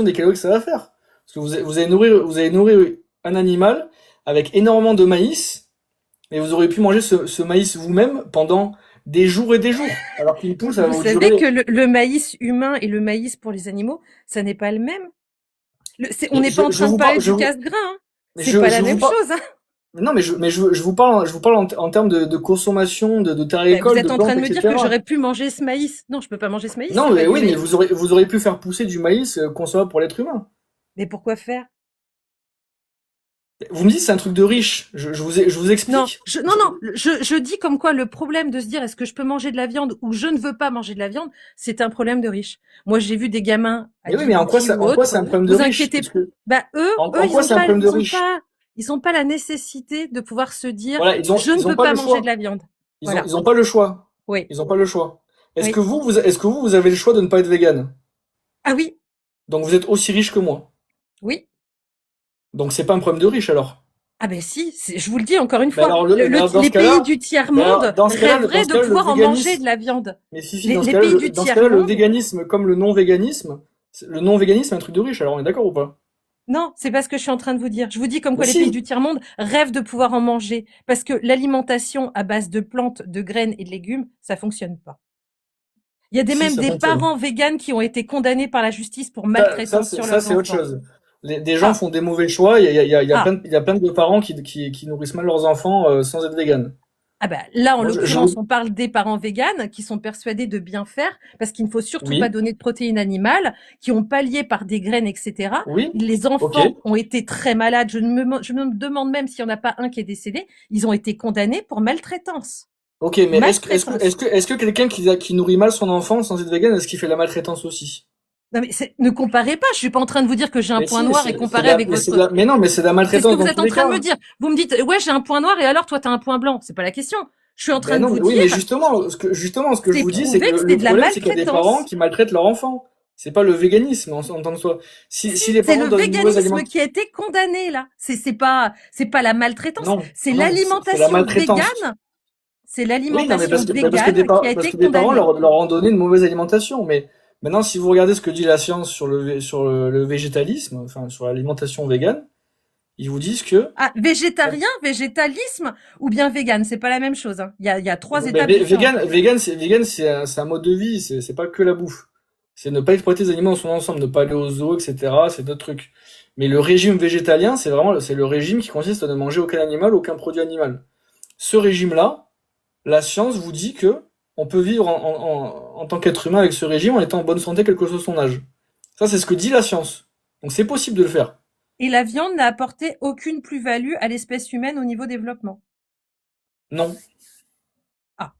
des calories que ça va faire. Parce que vous allez nourrir un animal avec énormément de maïs, mais vous auriez pu manger ce maïs vous-même pendant des jours et des jours. Alors qu'une poule, ça va Vous vous savez durer. que le maïs humain et le maïs pour les animaux, ça n'est pas le même? On n'est pas en train de parler du casse-grain, hein. Mais C'est pas la je vous même parle, chose, hein. non, mais je vous parle en termes de consommation, de terres Bah, vous agricoles, de êtes en train plantes, de me dire que etc. j'aurais pu manger ce maïs. Non, je peux pas manger ce maïs, Non, c'est pas mais du oui, mais maïs. vous auriez pu faire pousser du maïs consommable pour l'être humain. Mais pourquoi faire? Vous me dites c'est un truc de riche. Je vous Non, explique. je dis comme quoi le problème de se dire est-ce que je peux manger de la viande ou je ne veux pas manger de la viande, c'est un problème de riche. Moi, j'ai vu des gamins Mais oui, mais en quoi adultes ou en quoi autres, c'est un problème de vous riche? inquiétez Parce pas. que Bah, en quoi c'est un problème de riche? ils ont pas la nécessité de pouvoir se dire Voilà, je ne ils ont veux pas pas le manger choix. de la viande. Voilà. Ils ont pas le choix. Oui, Ils ont pas le choix. oui. Est-ce que vous avez le choix de ne pas être vegan? Ah oui, Donc vous êtes aussi riche que moi. oui. Donc c'est pas un problème de riche alors. Ah ben si, je vous le dis encore une Mais fois, alors dans les ce cas-là, pays du tiers-monde dans ce cas-là, rêveraient de le pouvoir en manger véganisme. de la viande. Mais si, Les pays du dans ce cas-là, le tiers-monde, véganisme comme le non-véganisme, le non-véganisme est un truc de riche. Alors on est d'accord ou pas? non, c'est pas ce que je suis en train de vous dire. Je vous dis comme Mais quoi les pays si. du tiers-monde rêvent de pouvoir en manger. Parce que l'alimentation à base de plantes, de graines et de légumes, ça fonctionne pas. Il y a Si, même ça des fonctionne. parents véganes qui ont été condamnés par la justice pour maltraitance sur Ça leurs c'est autre enfants. chose. Des gens Ah, font des mauvais choix. Il y a ah, il y a plein de parents qui nourrissent mal leurs enfants sans être véganes. ah bah là, en Moi, l'occurrence, on parle des parents véganes qui sont persuadés de bien faire parce qu'il ne faut surtout pas oui, donner de protéines animales, qui ont pallié par des graines, etc. oui, Les ok. enfants ont été très malades. Je me demande même s'il n'y en a pas un qui est décédé. Ils ont été condamnés pour maltraitance. Ok, mais Maltraitance. est-ce que quelqu'un qui nourrit mal son enfant sans être vegan, est-ce qu'il fait de la maltraitance aussi? Non mais ne comparez pas. Je suis pas en train de vous dire que j'ai un Mais point si, noir et comparer avec votre. mais non, mais c'est de la C'est ce que maltraitance vous dans êtes tous en les train de cas. me dire. Vous me dites, ouais, j'ai un point noir et alors toi, t'as un point blanc. C'est pas la question. Je suis en train Ben de non, vous oui, mais dire, justement, ce que je c'est vous dis, c'est prouvé que que c'est le de la problème, c'est qu'il y a des parents maltraitance. qui maltraitent leur enfant. C'est pas le véganisme en tant que soi. Si, Si les c'est parents le donnent une mauvaise véganisme alimentation, qui a été condamné là. C'est pas la maltraitance, non, c'est non, c'est la l'alimentation maltraitance. végane. C'est Oui, non, mais l'alimentation parce été que des parents condamnée. leur ont donné une mauvaise alimentation. Mais maintenant, si vous regardez ce que dit la science sur le végétalisme, enfin, sur l'alimentation végane, ils vous disent que, Ah, végétarien, végétalisme ou bien vegan, c'est pas la même chose, hein. Il y a trois ben, étapes différentes. vegan, c'est un mode de vie, c'est pas que la bouffe. C'est ne pas exploiter les animaux dans son ensemble, ne pas aller au zoo, etc. C'est d'autres trucs. Mais le régime végétalien, c'est le régime qui consiste à ne manger aucun animal, aucun produit animal. Ce régime-là, la science vous dit que on peut vivre en tant qu'être humain avec ce régime en étant en bonne santé quel que soit son âge. Ça, c'est ce que dit la science. Donc c'est possible de le faire. Et la viande n'a apporté aucune plus-value à l'espèce humaine au niveau développement. Non. Ah,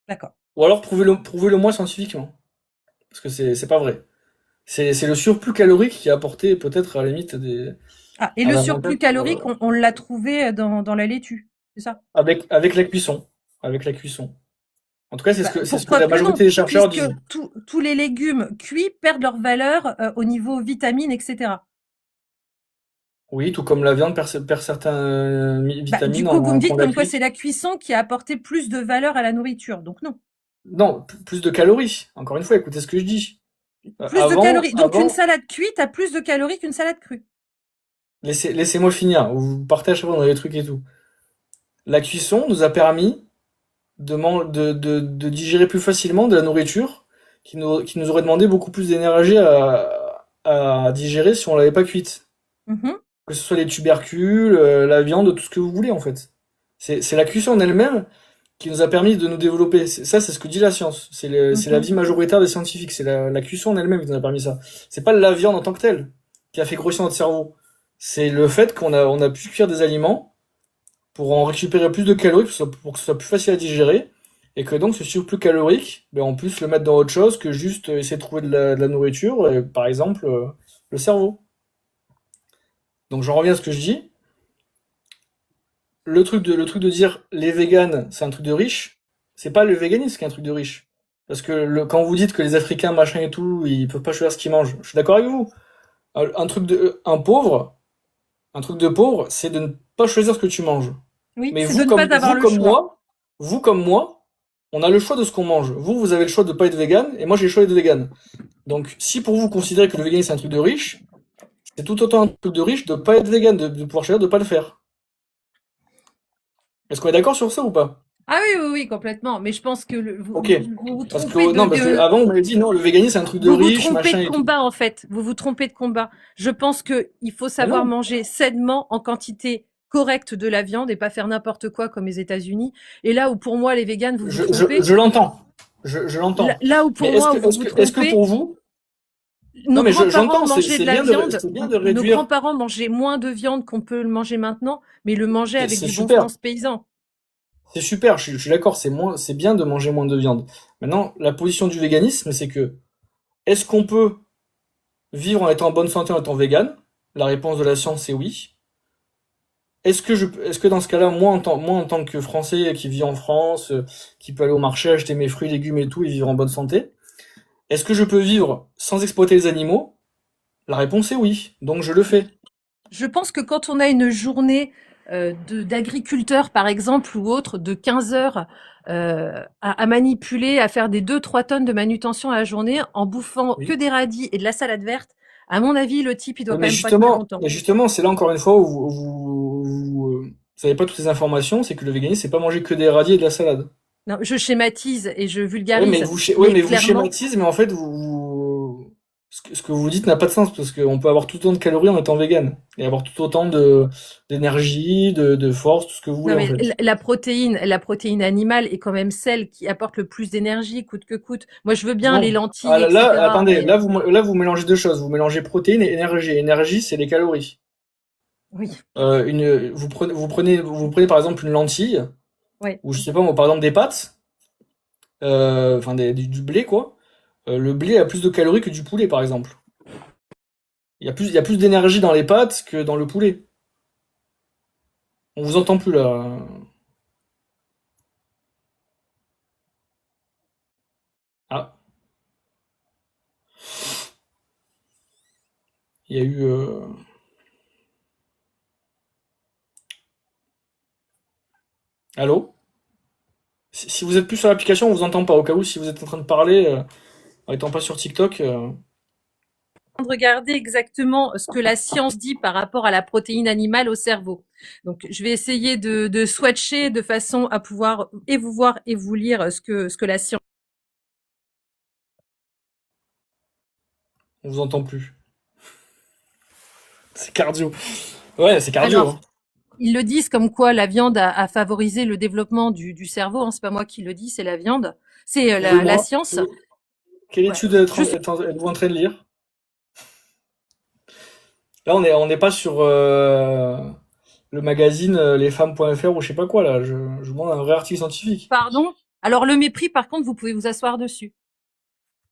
d'accord. Ou alors prouvez-le moi scientifiquement. Parce que c'est pas vrai. C'est le surplus calorique qui a apporté peut-être à la limite Ah, et à le l'avantage surplus calorique, on l'a trouvé dans la laitue, c'est ça? avec la cuisson. Avec la cuisson. En tout cas, Bah, c'est pour ce que preuve la que non, majorité des chercheurs puisque disent. tous les légumes cuits perdent leur valeur au niveau vitamines, etc. Oui, tout comme la viande perd certaines Bah, du vitamines coup, vous me dites quand on la comme quoi cuit. c'est la cuisson qui a apporté plus de valeur à la nourriture. Donc non. Non, plus de calories. Encore une fois, écoutez ce que je dis. Plus de calories. Donc une Avant, salade cuite a plus de calories qu'une salade crue. laissez-moi finir. Vous partez à chaque fois dans les trucs et tout. La cuisson nous a permis de digérer plus facilement de la nourriture qui nous aurait demandé beaucoup plus d'énergie à digérer si on l'avait pas cuite. Mhm, Que ce soit les tubercules, la viande, tout ce que vous voulez en fait. C'est la cuisson en elle-même qui nous a permis de nous développer. Ça, c'est ce que dit la science. C'est mhm. l'avis majoritaire des scientifiques. C'est la cuisson en elle-même qui nous a permis ça. C'est pas la viande en tant que telle qui a fait grossir notre cerveau. C'est le fait on a pu cuire des aliments pour en récupérer plus de calories, pour que ce soit plus facile à digérer, et que donc ce surplus calorique, ben, on puisse le mettre dans autre chose que juste essayer de trouver de la nourriture, et, par exemple le cerveau. Donc j'en reviens à ce que je dis. Le truc de dire les véganes, c'est un truc de riche, c'est pas le véganisme qui est un truc de riche. Parce que quand vous dites que les Africains, machin et tout, ils peuvent pas choisir ce qu'ils mangent, je suis d'accord avec vous. Un truc de pauvre, c'est de ne pas choisir ce que tu manges. Oui, Mais c'est de ne pas avoir le choix. vous comme moi, on a le choix de ce qu'on mange. Vous avez le choix de pas être vegan, et moi j'ai le choix d'être vegan. Donc, si pour vous, vous considérez que le véganisme c'est un truc de riche, c'est tout autant un truc de riche de pas être vegan, de pouvoir choisir de pas le faire. Est-ce qu'on est d'accord sur ça ou pas? Ah oui, oui, oui, complètement. Mais je pense que Ok. vous Parce trompez que, non, parce que avant, on m'avait dit, non, le véganisme c'est un truc de vous vous riche, trompez machin de et tout. combat, en fait. Vous vous trompez de combat. Je pense que il faut Mais savoir non. manger sainement en quantité correcte de la viande et pas faire n'importe quoi comme les États-Unis. Et là où pour moi, les véganes, vous vous trompez. Je l'entends. Je l'entends. Là où Mais pour moi, vous vous est-ce que trompez. pour vous, Non, Nos mais grands-parents j'entends, mangeaient de la viande. c'est bien de Nos réduire. grands-parents mangeaient moins de viande qu'on peut le manger maintenant, mais ils le mangeaient avec C'est du bon super. sens paysan. C'est super, je suis d'accord, c'est bien de manger moins de viande. Maintenant, la position du véganisme, c'est que, est-ce qu'on peut vivre en étant en bonne santé en étant vegan? La réponse de la science, c'est oui. Est-ce que dans ce cas-là, moi, en tant que Français qui vit en France, qui peut aller au marché, acheter mes fruits, légumes et tout, et vivre en bonne santé, est-ce que je peux vivre sans exploiter les animaux? La réponse est oui, donc je le fais. Je pense que quand on a une journée d'agriculteur, par exemple, ou autre, de 15 heures à manipuler, à faire des 2-3 tonnes de manutention à la journée, en bouffant que Oui. des radis et de la salade verte, à mon avis, le type, il doit Ouais, quand même pas tenir longtemps. mais justement, c'est là encore une fois où vous savez pas toutes les informations, c'est que le véganisme, c'est pas manger que des radis et de la salade. Non, je schématise et je Oui, vulgarise, ouais, mais mais vous clairement, schématisez, mais en fait, ce que vous dites n'a pas de sens, parce qu'on peut avoir tout autant de calories en étant vegan, et avoir tout autant d'énergie, de force, tout ce que vous voulez, non, en mais fait. la protéine animale est quand même celle qui apporte le plus d'énergie, coûte que coûte. Moi, je veux bien les Non. lentilles, Ah, là, etc., attendez, mais là, vous mélangez deux choses. Vous mélangez protéines et énergie. Énergie, c'est les calories. oui, Vous prenez par exemple une lentille, ouais. ou je sais pas, moi, par exemple des pâtes, enfin du blé, quoi. Le blé a plus de calories que du poulet, par exemple. Il y a plus d'énergie dans les pâtes que dans le poulet. On vous entend plus là. Ah, il y a eu. Allô? Si vous êtes plus sur l'application, on vous entend pas. Au cas où, si vous êtes en train de parler, en étant pas sur TikTok. De regarder exactement ce que la science dit par rapport à la protéine animale au cerveau. Donc, je vais essayer de swatcher de façon à pouvoir et vous voir et vous lire ce que la science. On vous entend plus. C'est cardio. Ouais, c'est cardio, Alors, hein. ils le disent comme quoi la viande a favorisé le développement du cerveau. Hein, c'est pas moi qui le dis, c'est la viande. C'est la Prouvez-moi. science. Quelle Ouais. étude Je sais. êtes-vous en train de lire? Là, on n'est pas sur le magazine lesfemmes.fr ou je sais pas quoi, là. Je demande un vrai article scientifique. Pardon. Alors, le mépris, par contre, vous pouvez vous asseoir dessus.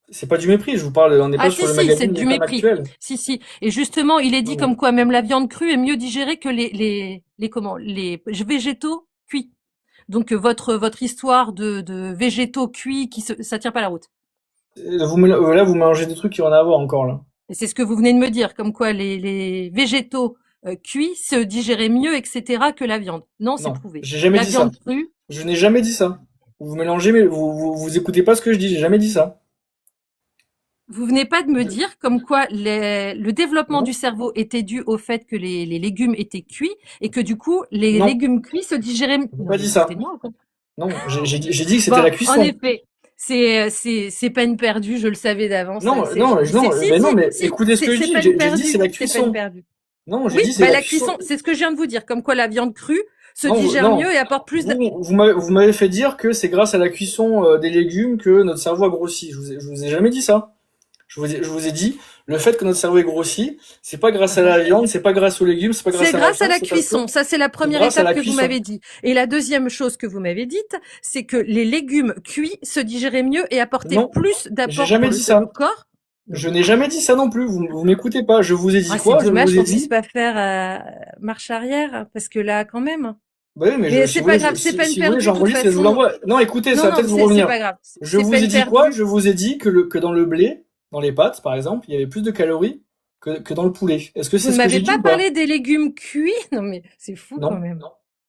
C'est pas du mépris, je vous parle, on n'est Ah pas si, sur le si, c'est magazine Les du Femmes mépris. actuelles. Si, si. Et justement, il est dit Non. comme quoi même la viande crue est mieux digérée que les végétaux cuits. Donc votre histoire de végétaux cuits ça tient pas la route. Là, vous mélangez des trucs qui ont rien à voir encore, là. Et c'est ce que vous venez de me dire, comme quoi les végétaux cuits se digéraient mieux, etc. que la viande. Non, c'est Non, prouvé. j'ai jamais La dit ça. viande crue, Je n'ai jamais dit ça. Vous mélangez, mais vous écoutez pas ce que je dis, j'ai jamais dit ça. vous venez pas de me Je- dire comme quoi le développement Non, du cerveau était dû au fait que les légumes étaient cuits et que du coup les non, légumes cuits se digéraient. j'ai Non pas mais dit ça. foutez-moi, quoi. Non, j'ai dit que c'était Bon, la en cuisson. effet, c'est peine perdue, je le savais d'avance. Non, non, non, Si, mais non, si, mais si, écoutez ce que je c'est dis. peine J'ai dit c'est perdue, la c'est peine cuisson. perdue. Non, j'ai Oui, dit c'est bah la la cuisson. cuisson, c'est ce que je viens de vous dire, comme quoi la viande crue se Non, digère non. mieux et apporte plus de... Vous m'avez fait dire que c'est grâce à la cuisson des légumes que notre cerveau a grossi. Je vous ai jamais dit ça. Je vous ai dit, le fait que notre cerveau est grossi, c'est pas grâce à la viande, c'est pas grâce aux légumes, c'est pas grâce C'est à la grâce à viande, la c'est parce que cuisson. Ça, c'est la c'est première grâce à étape la que vous cuisson. m'avez dit. Et la deuxième chose que vous m'avez dite, c'est que les légumes cuits se digéraient mieux et apportaient Non, plus j'ai d'apport jamais pour dit le ça. corps. Je n'ai jamais dit ça non plus. Vous m'écoutez pas. Je vous ai dit Ah, c'est quoi? Je dommage vous ai qu'on puisse dit. pas faire marche arrière, parce que là, quand même. Bah oui, mais Mais si c'est vous pas voulez, grave, c'est peine si vous voulez, perdue, de toute j'enregistre et je vous façon. l'envoie. Non, écoutez, Non, ça va non, peut-être vous c'est revenir. pas grave. Je C'est vous ai peine dit quoi? perdue. Je vous ai dit que dans le blé, dans les pâtes, par exemple, il y avait plus de calories que dans le poulet. Est-ce que Vous c'est ne ce que j'ai m'avez dit pas ou pas? parlé des légumes cuits? Non, mais c'est fou quand Non. même.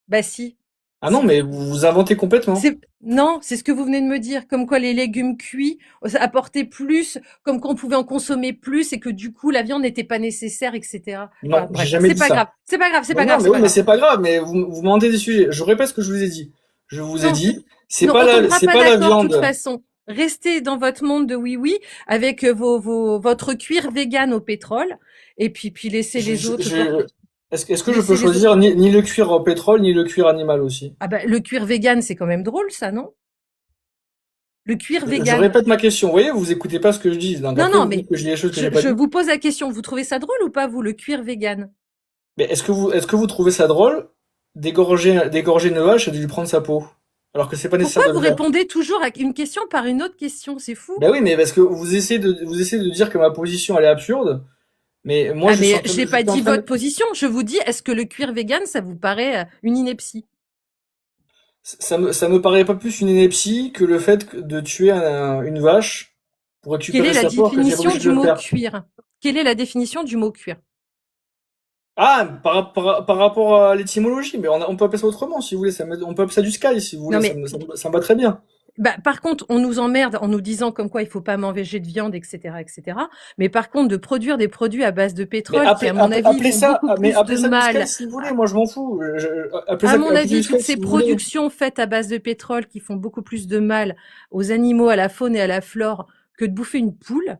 Bah si. Ah non, Si. mais vous inventez complètement. Non, c'est ce que vous venez de me dire, comme quoi les légumes cuits apportaient plus, comme qu'on pouvait en consommer plus et que du coup la viande n'était pas nécessaire, etc. Non, Enfin, j'ai bref, jamais c'est dit pas ça. grave, c'est pas grave, c'est Mais pas non, grave, mais c'est oui, pas mais grave. c'est pas grave, mais vous mentez des sujets. Je répète ce que je vous ai dit. Je vous ai Non, dit, non, on tombera c'est pas pas la d'accord de toute viande. façon. Restez dans votre monde de oui-oui avec votre cuir vegan au pétrole et puis laissez Je, les je, autres je- est-ce que je peux laissez les autres. choisir ni le cuir au pétrole, ni le cuir animal aussi? Ah bah le cuir vegan c'est quand même drôle ça, non? Le cuir Je vegan. répète ma question. Vous voyez, vous écoutez pas ce que je dis. Donc Non, après, non, vous mais dites que je dis des choses que j'ai je, pas je dit. vous pose la question. Vous trouvez ça drôle ou pas, vous, le cuir vegan? Mais est-ce que vous trouvez ça drôle d'égorger une vache et de lui prendre sa peau? Alors que c'est pas nécessaire Pourquoi de vous le faire. répondez toujours à une question par une autre question? C'est fou. Ben oui, mais parce que vous essayez de dire que ma position elle est absurde. Mais moi, Ah, je suis mais en train j'ai de, je pas suis en dit train votre de- position. Je vous dis, est-ce que le cuir vegan, ça vous paraît une ineptie? ça me paraît pas plus une ineptie que le fait de tuer une vache pour Quelle est récupérer la sa peau alors que j'ai pas définition obligé du de le mot faire. cuir? Quelle est la définition du mot cuir? Ah, par rapport à l'étymologie, mais on peut appeler ça autrement si vous voulez. On peut appeler ça du sky si vous Non, voulez. mais Ça me va très bien. bah, par contre, on nous emmerde en nous disant comme quoi il faut pas manger de viande, etc., etc. Mais par contre, de produire des produits à base de Mais pétrole qui, à mon avis, appelez font ça, beaucoup mais plus appelez de ça du sky mal. si vous voulez. Moi, je m'en fous. À mon Appelez ça avis, du sky toutes ces si vous voulez. productions faites à base de pétrole qui font beaucoup plus de mal aux animaux, à la faune et à la flore que de bouffer une poule,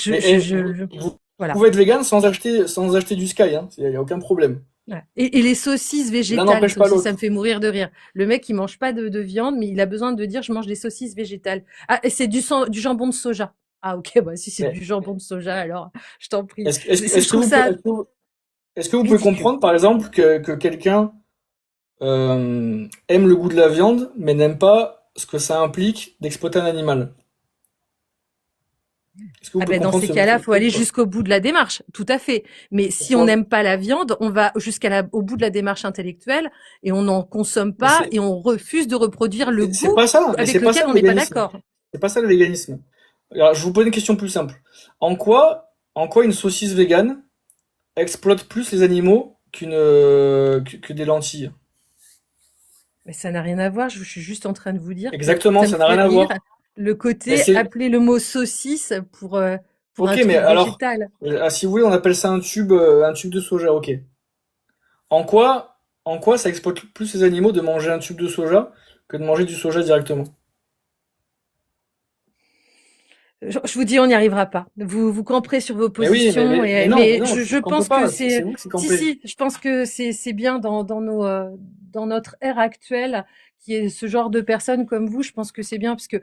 Mais vous voilà. pouvez être vegan sans acheter du sky, hein. Il y a aucun problème. Voilà. Et les saucisses L'un végétales, n'empêche ça pas aussi, l'autre. ça me fait mourir de rire. Le mec, il mange pas de viande, mais il a besoin de dire, je mange des saucisses végétales. Ah, et c'est du jambon de soja. Ah, ok, bah, si c'est Mais du jambon de soja, alors, je t'en prie. est-ce Je que trouve vous, ça est-ce que vous pouvez ridicule. comprendre, par exemple, que quelqu'un aime le goût de la viande, mais n'aime pas ce que ça implique d'exploiter un animal? Est-ce que vous Ah pouvez ben, dans comprendre ces cas-là, faut aller ce- jusqu'au bout de la démarche. Tout à fait. Mais si on pourquoi? n'aime pas la viande, on va au bout de la démarche intellectuelle et on n'en consomme Mais pas et on refuse de reproduire le c'est goût pas ça, mais avec c'est pas lequel ça on le n'est pas véganisme. d'accord. C'est pas ça le véganisme. Alors, je vous pose une question plus simple. En quoi une saucisse végane exploite plus les animaux que des lentilles? Mais ça n'a rien à voir. Je suis juste en train de vous dire que Exactement, ça me ça n'a fait rien à rire voir. le Mais côté appeler le mot saucisse pour un ok, truc mais alors, végétal. si vous voulez, on appelle ça un tube de soja, ok. En quoi ça exploite plus les animaux de manger un tube de soja que de manger du soja directement? Je vous dis, on n'y arrivera pas. Vous camperez sur vos Mais oui, positions, mais mais non, je je campe pense que pas, c'est vous qui si, campez. si, je pense que c'est bien dans notre ère actuelle, qui est ce genre de personnes comme vous, je pense que c'est bien parce que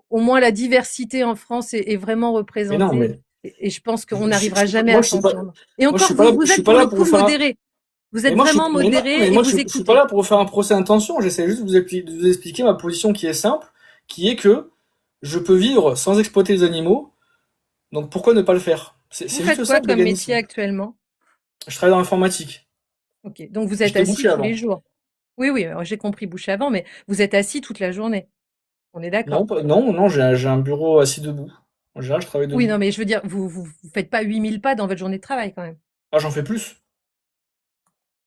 au moins la diversité en France est vraiment Mais non, représentée mais et je pense qu'on je n'arrivera suis jamais moi à je suis pas s'entendre. Et moi je encore, suis pas là, vous je suis êtes pas pour là le pour coup vous faire un, modéré. Vous êtes mais vraiment non, modéré et moi vous je suis pas écoutez. là pour vous faire un procès d'intention, j'essaie juste de vous expliquer ma position qui est simple, qui est que je peux vivre sans exploiter les animaux, donc pourquoi ne pas le faire? Vous C'est faites juste ça quoi le comme métier véganisme. actuellement? Je travaille dans l'informatique. Ok, donc vous êtes J'étais assis boucher tous les avant. jours. Oui, oui, alors j'ai compris boucher avant, mais vous êtes assis toute la journée. On est Non, d'accord. non, j'ai un bureau assis debout. En général, je travaille Oui, debout. non, mais je veux dire, vous faites pas 8000 pas dans votre journée de travail quand même. Ah, j'en fais plus.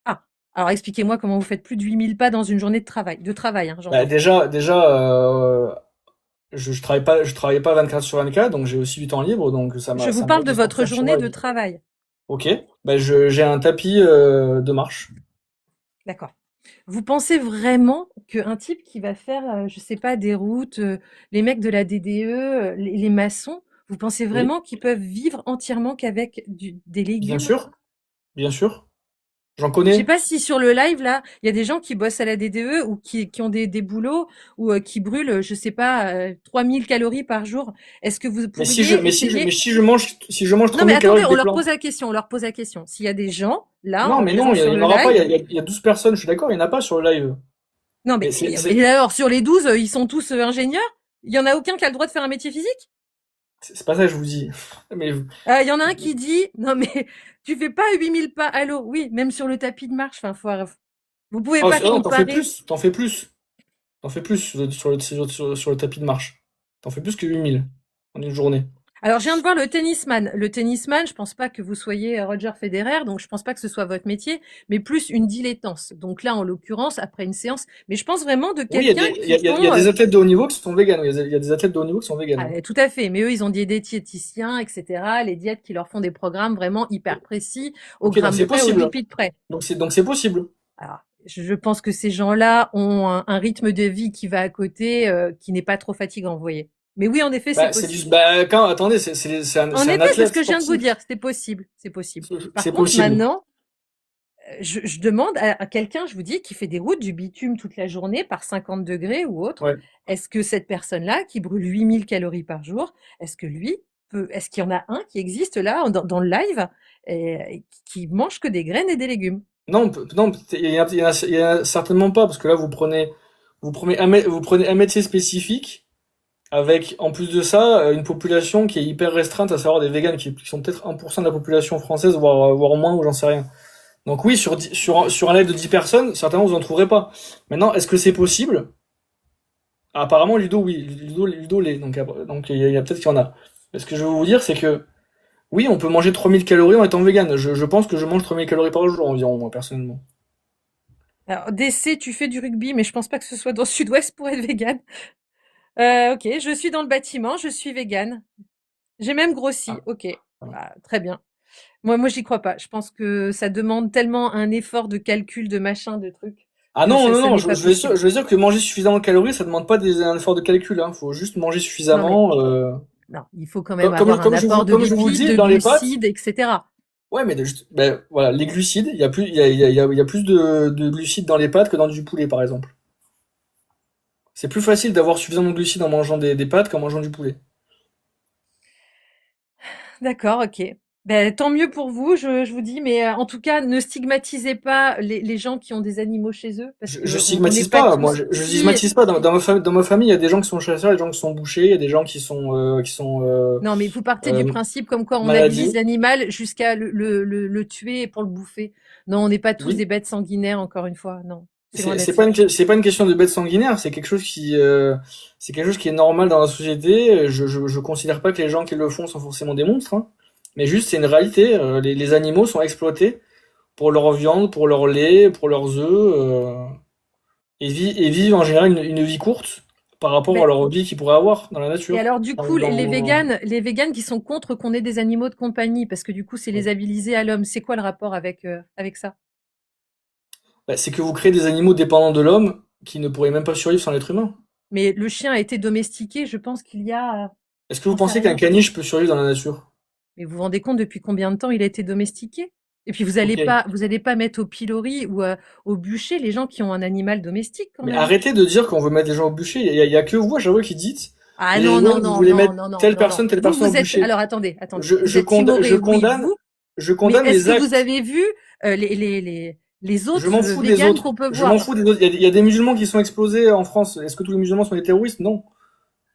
Ah, alors expliquez-moi comment vous faites plus de 8000 pas dans une journée de travail, hein, Bah, j'entends. déjà, je travaille pas 24 sur 24, donc j'ai aussi du temps libre, donc Je vous ça me parle laisse de de votre sortir sur journée ma de vie. travail. Ok, bah, j'ai un tapis de marche. D'accord. Vous pensez vraiment qu'un type qui va faire, je sais pas, des routes, les mecs de la DDE, les maçons, vous pensez Oui, vraiment qu'ils peuvent vivre entièrement qu'avec des bien légumes? sûr, bien sûr. J'en Je sais connais. pas si sur le live là, il y a des gens qui bossent à la DDE ou qui ont des boulots ou qui brûlent, je sais pas, 3000 calories par jour. Est-ce que vous pourriez essayer? Si je mange Non, mais 3000 calories attendez, avec on des leur pose plantes. la question, on leur pose la question. S'il y a des gens là Non, en mais non, présence il sur y en le aura pas. live, Il y a 12 personnes, je suis d'accord, il y en a pas sur le live. non Mais mais et alors sur les 12, ils sont tous ingénieurs? Il y en a aucun qui a le droit de faire un métier physique? c'est pas ça que je vous dis. Mais Il y en a un qui dit, non mais tu fais pas 8000 pas. Allô, oui, même sur le tapis de marche. Enfin, vous pouvez pas non, comparer. t'en fais plus sur le tapis de marche. T'en fais plus que 8000 en une journée. Alors, je viens de voir le tennisman. Le tennisman, je pense pas que vous soyez Roger Federer, donc je pense pas que ce soit votre métier, mais plus une dilettance. Donc là, en l'occurrence, après une séance, mais je pense vraiment de Oui, quelqu'un qui il y a font, des athlètes de haut niveau qui sont véganes. Il y a des athlètes de haut niveau qui sont véganes, hein. tout à fait, mais eux, ils ont des diététiciens, etc., les diètes qui leur font des programmes vraiment hyper précis, au Ok, donc gramme c'est près, au possible. lipides près. Donc c'est possible. Alors, je pense que ces gens-là ont un rythme de vie qui va à côté, qui n'est pas trop fatigant, vous voyez. Mais oui, en effet, c'est Bah, possible. attendez, En c'est un effet, c'est ce athlète que je viens de vous sportif. dire, c'est possible, c'est possible. Par C'est contre, possible. maintenant, je demande à quelqu'un, je vous dis, qui fait des routes du bitume toute la journée par 50 degrés ou autre, Ouais. est-ce que cette personne-là, qui brûle 8000 calories par jour, est-ce que lui est-ce qu'il y en a un qui existe là, dans le live, et qui mange que des graines et des légumes? Non, non, il y en a certainement pas, parce que là, vous prenez un métier spécifique, avec, en plus de ça, une population qui est hyper restreinte, à savoir des véganes, qui sont peut-être 1% de la population française, voire moins, ou j'en sais rien. Donc oui, sur un live de 10 personnes, certainement vous en trouverez pas. Maintenant, est-ce que c'est possible? Apparemment, Ludo, oui. Ludo l'est. Donc il y a peut-être qu'il y en a. Mais ce que je veux vous dire, c'est que oui, on peut manger 3000 calories en étant vegan. Je pense que je mange 3000 calories par jour environ, moi, personnellement. Alors, DC, tu fais du rugby, mais je pense pas que ce soit dans le Sud-Ouest pour être vegan. Ok, je suis dans le bâtiment, je suis vegan. J'ai même grossi. Ah, Ok, voilà. bah, très bien. Moi, j'y crois pas. Je pense que ça demande tellement un effort de calcul, de machin, de trucs, Ah que non, non, ça non, n'est pas je vais sûr, possible. je vais dire que manger suffisamment de calories, ça demande pas un effort de calcul, hein. Faut juste manger Non, mais suffisamment, non, il faut quand même comme, avoir un apport de comme je vous lipides, dis, de dans les pâtes. glucides, etc. Ouais, mais ben, voilà, les glucides, il y a plus de glucides dans les pâtes que dans du poulet, par exemple. C'est plus facile d'avoir suffisamment de glucides en mangeant des pâtes qu'en mangeant du poulet. D'accord, ok. Ben, tant mieux pour vous, je vous dis, mais en tout cas, ne stigmatisez pas les gens qui ont des animaux chez eux, parce Je que on n'est stigmatise pas pas, moi, tous. je Si, stigmatise pas. Dans ma famille, il y a des gens qui sont chasseurs, des gens qui sont bouchers, il y a des gens qui sont non, mais vous partez du euh, principe comme quoi on maladies. agilise l'animal jusqu'à le tuer pour le bouffer. Non, on n'est pas tous Oui. des bêtes sanguinaires, encore une fois. Non, c'est loin d'être ça. C'est pas une question de bête sanguinaire, c'est quelque chose qui est normal dans la société. Je considère pas que les gens qui le font sont forcément des monstres, hein. Mais juste, c'est une réalité. Les animaux sont exploités pour leur viande, pour leur lait, pour leurs œufs, et vivent en général une vie courte par rapport à Mais, leur vie qu'ils pourraient avoir dans la et nature. alors, du coup, les véganes qui sont contre qu'on ait des animaux de compagnie, parce que du coup, c'est les habiliser à l'homme, c'est quoi le rapport avec ça? Bah, c'est que vous créez des animaux dépendants de l'homme qui ne pourraient même pas survivre sans l'être humain. Mais le chien a été domestiqué, je pense qu'il y a, Est-ce que vous j'en sais pensez qu'un rien. caniche peut survivre dans la nature? Mais vous vous rendez compte depuis combien de temps il a été domestiqué? Et puis Ok. vous allez pas mettre au pilori ou au bûcher les gens qui ont un animal domestique quand Mais même. arrêtez de dire qu'on veut mettre des gens au bûcher. Il y a que vous, à chaque fois, qui dites, Ah les non, gens, non, vous non, voulez non, mettre non, non, non, non. telle personne au Vous êtes, bûcher. alors attendez, vous êtes Je timoré, oui, condamne, vous, je mais condamne est-ce les que vous actes. avez vu les Je autres m'en fous des véganes autres. qu'on peut Je m'en voir? fous des autres. Il y a des musulmans qui sont explosés en France. Est-ce que tous les musulmans sont des terroristes? Non.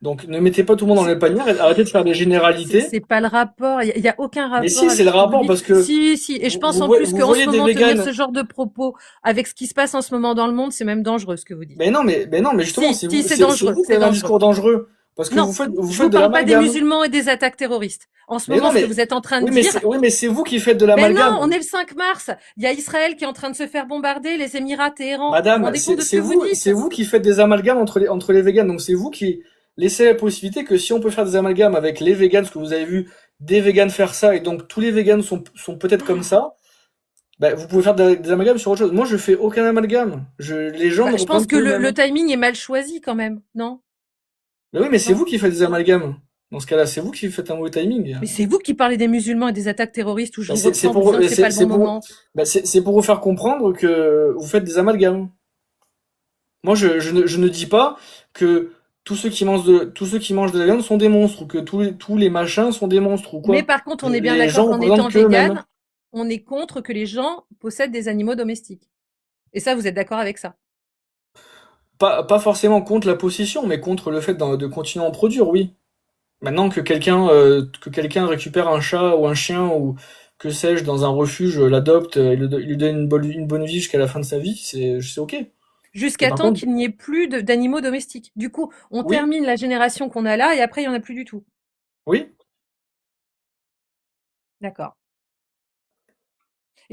Donc ne mettez pas tout le monde dans le panier. Arrêtez de faire des généralités. C'est pas le rapport, il y a aucun Mais rapport si, c'est avec le ce que vous rapport dites. parce que Si, si, et je pense en plus vous qu'en ce voyez des moment, tenir véganes. ce genre de propos avec ce qui se passe en ce moment dans le monde, c'est même dangereux ce que vous dites. Mais non, mais justement, Si, si, c'est c'est dangereux, vous qui c'est avez un dangereux. discours dangereux parce que Non, vous je faites vous de parle pas des l'amalgame. musulmans et des attaques terroristes. En ce Mais moment, non, ce que mais vous êtes en train de dire, oui, mais c'est vous qui faites de mais non, on l'amalgame. est le 5 mars. Il y a Israël qui est en train de se faire bombarder, les Émirats, Téhéran. Vous vous Madame, rendez compte de ce que vous c'est dites? vous qui faites des amalgames entre les véganes. Donc c'est vous qui laissez la possibilité que si on peut faire des amalgames avec les véganes, ce que vous avez vu des véganes faire ça, et donc tous les véganes sont peut-être comme ça, bah, vous pouvez faire des amalgames sur autre chose. Moi, je fais aucun amalgame. Les gens Bah, me je pense reprennent que pour le le même. timing est mal choisi quand même, non? Mais oui, mais c'est Non? vous qui faites des amalgames. Dans ce cas-là, c'est vous qui faites un mauvais timing. Mais c'est vous qui parlez des musulmans et des attaques terroristes où je Bah, vous reprends en vous disant que c'est pas le bon moment. c'est pour vous faire comprendre que vous faites des amalgames. Moi, je ne dis pas que tous ceux qui mangent de la viande sont des monstres, ou que tous les machins sont des monstres, ou Mais quoi. par contre, on est bien Les d'accord gens qu'en étant représentent qu'eux-mêmes. vegan, on est contre que les gens possèdent des animaux domestiques. Et ça, vous êtes d'accord avec ça? Pas forcément contre la possession, mais contre le fait de continuer à en produire, oui. Maintenant que quelqu'un récupère un chat ou un chien ou que sais-je dans un refuge, l'adopte, il lui donne une bonne vie jusqu'à la fin de sa vie, c'est ok. Mais Jusqu'à par temps contre, qu'il n'y ait plus d'animaux domestiques. Du coup, on oui, termine la génération qu'on a là et après, il n'y en a plus du tout. oui. D'accord.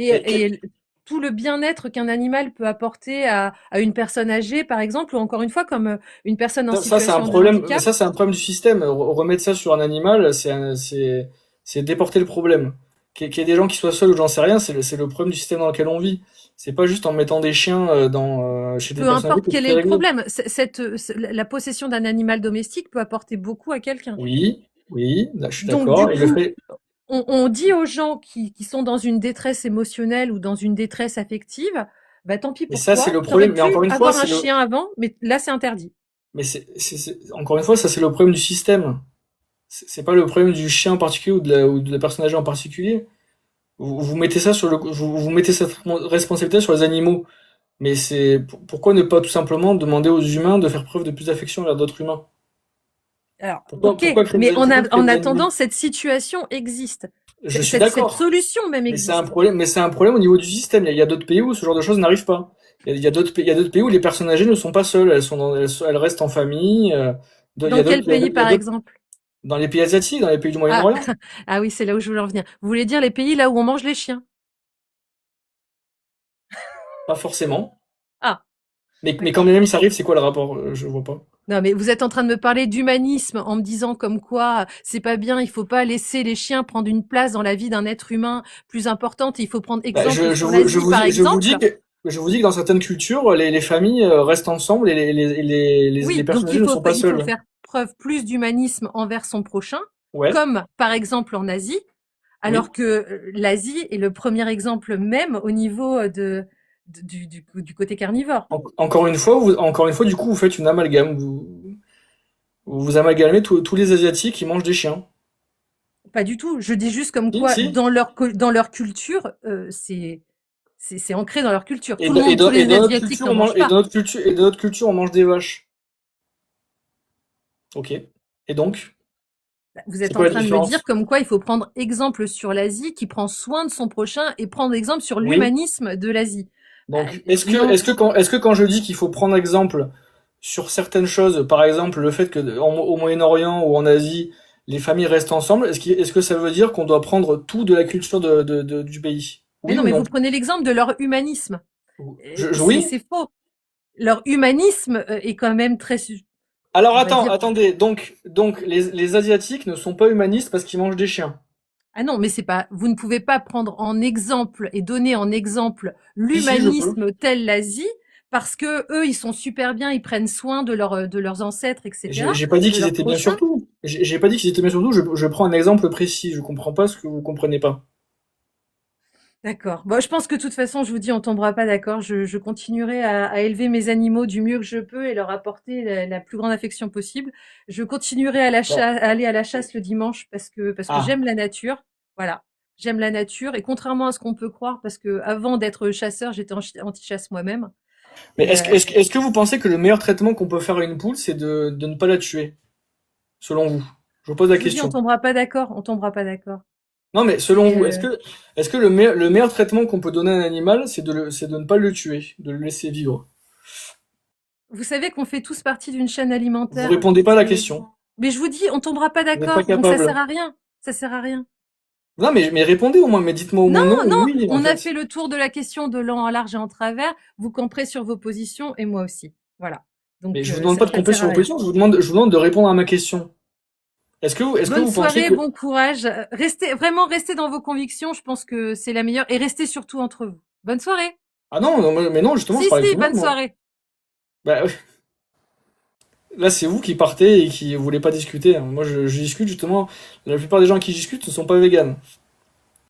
Mais Et tout le bien-être qu'un animal peut apporter à une personne âgée, par exemple, ou encore une fois, comme une personne en ça, c'est un situation de problème. handicap. Ça, c'est un problème du système. Remettre ça sur un animal, c'est déporter le problème. Qu'il y ait des gens qui soient seuls ou j'en sais rien, c'est le problème du système dans lequel on vit. C'est pas juste en mettant des chiens chez des Peu personnes âgées importe que quel tout est est le réglé. problème, la possession d'un animal domestique peut apporter beaucoup à quelqu'un. Oui, oui, là, je suis Donc du d'accord. Et coup, on dit aux gens qui sont dans une détresse émotionnelle ou dans une détresse affective, bah tant pis Et pour ça, c'est toi, le t'aurais problème. Mais pu encore une fois, avoir un c'est le, chien avant, mais là c'est interdit. mais encore une fois, ça, c'est le problème du système. C'est pas le problème du chien en particulier ou de la personne âgée en particulier. Vous mettez ça sur vous mettez cette responsabilité sur les animaux. Mais pourquoi ne pas tout simplement demander aux humains de faire preuve de plus d'affection vers d'autres humains? Alors, Pourquoi, ok, pourquoi créer mais pourquoi créer en des animaux? attendant, cette situation existe. Je suis Cette d'accord. solution même Mais c'est un existe. problème, mais c'est un problème au niveau du système. Il y a d'autres pays où ce genre de choses n'arrive pas. Il y a d'autres pays où les personnes âgées ne sont pas seules. Elles restent en famille. Il y Dans a d'autres, quel pays, il y a par d'autres, exemple? dans les pays asiatiques, dans les pays du Ah, Moyen-Orient. ah oui, c'est là où je voulais en venir. Vous voulez dire les pays là où on mange les chiens? Pas forcément. Ah, Mais quand d'accord. même ça arrive, c'est quoi le rapport? Je vois pas. Non, mais vous êtes en train de me parler d'humanisme en me disant comme quoi c'est pas bien, il faut pas laisser les chiens prendre une place dans la vie d'un être humain plus importante. Il faut prendre Bah, exemple sur l'Asie, par exemple. je vous dis que dans certaines cultures, les familles restent ensemble et les Oui, personnes donc âgées ne sont pas il faut seules. faire preuve plus d'humanisme envers son prochain, Ouais, comme par exemple en Asie, oui. alors que l'Asie est le premier exemple même au niveau du côté carnivore. Encore une fois, du coup, vous faites une amalgame. Vous amalgamez tous les Asiatiques qui mangent des chiens. Pas du tout. Je dis juste comme Si, quoi si. dans leur culture, c'est ancré dans leur culture. Et, Tout le monde, tous et les dans notre Asiatiques culture, n'en mangent pas. et dans notre culture, on mange des vaches. Ok. Et donc, Vous c'est êtes quoi en la train de me différence? dire comme quoi il faut prendre exemple sur l'Asie qui prend soin de son prochain et prendre exemple sur Oui. l'humanisme de l'Asie. Bah, Donc, non. est-ce que quand je dis qu'il faut prendre exemple sur certaines choses, par exemple le fait que au Moyen-Orient ou en Asie, les familles restent ensemble, est-ce que ça veut dire qu'on doit prendre tout de la culture du pays? Mais Oui non, ou mais non? vous prenez l'exemple de leur humanisme. Oui? C'est faux. Leur humanisme est quand même très, Alors on va dire. attendez, donc les Asiatiques ne sont pas humanistes parce qu'ils mangent des chiens. Ah non, mais c'est pas. Vous ne pouvez pas prendre en exemple et donner en exemple Si, je peux. l'humanisme tel l'Asie parce que eux, ils sont super bien, ils prennent soin de leurs ancêtres, etc., J'ai pas dit de qu'ils leurs étaient bien prochains. sur tout. J'ai pas dit qu'ils étaient bien sur tout. Je prends un exemple précis. Je comprends pas ce que vous comprenez pas. D'accord. Bon, je pense que de toute façon, je vous dis, on tombera pas d'accord. Je continuerai à élever mes animaux du mieux que je peux et leur apporter la plus grande affection possible. Je continuerai Bon. à aller à la chasse le dimanche parce que Ah. j'aime la nature. Voilà. J'aime la nature et contrairement à ce qu'on peut croire, parce que avant d'être chasseur, j'étais anti-chasse moi-même. Mais Et est-ce que vous pensez que le meilleur traitement qu'on peut faire à une poule, c'est de ne pas la tuer, selon vous? Je vous pose la je vous dis, on question. tombera pas d'accord. On tombera pas d'accord. Non, mais selon C'est vous, est-ce que le meilleur traitement qu'on peut donner à un animal, c'est de ne pas le tuer, de le laisser vivre? vous savez qu'on fait tous partie d'une chaîne Vous alimentaire. répondez pas à la Et question. mais je vous dis, on tombera pas Vous n'êtes pas d'accord. Donc ça sert capable. à rien. Ça sert à rien. Non, mais répondez au moins, mais dites-moi au Non, moins non ou non, oui, en on a fait. fait le tour de la question de long en large et en travers. Vous camperez sur vos positions et moi aussi. Voilà. Mais Donc je vous demande pas de ça ne compter sert sur à vos rien. positions, je vous demande de répondre à ma question. Est-ce que Bonne vous pensez soirée, que... bon courage. Restez dans vos convictions. Je pense que c'est la meilleure et restez surtout entre vous. Bonne soirée. Ah non, non, mais non, justement, je Si, parlais de si, tout le monde, bonne moi. soirée. Bah, là, c'est vous qui partez et qui voulez pas discuter, hein. Moi, je discute, justement. La plupart des gens qui discutent ne sont pas véganes.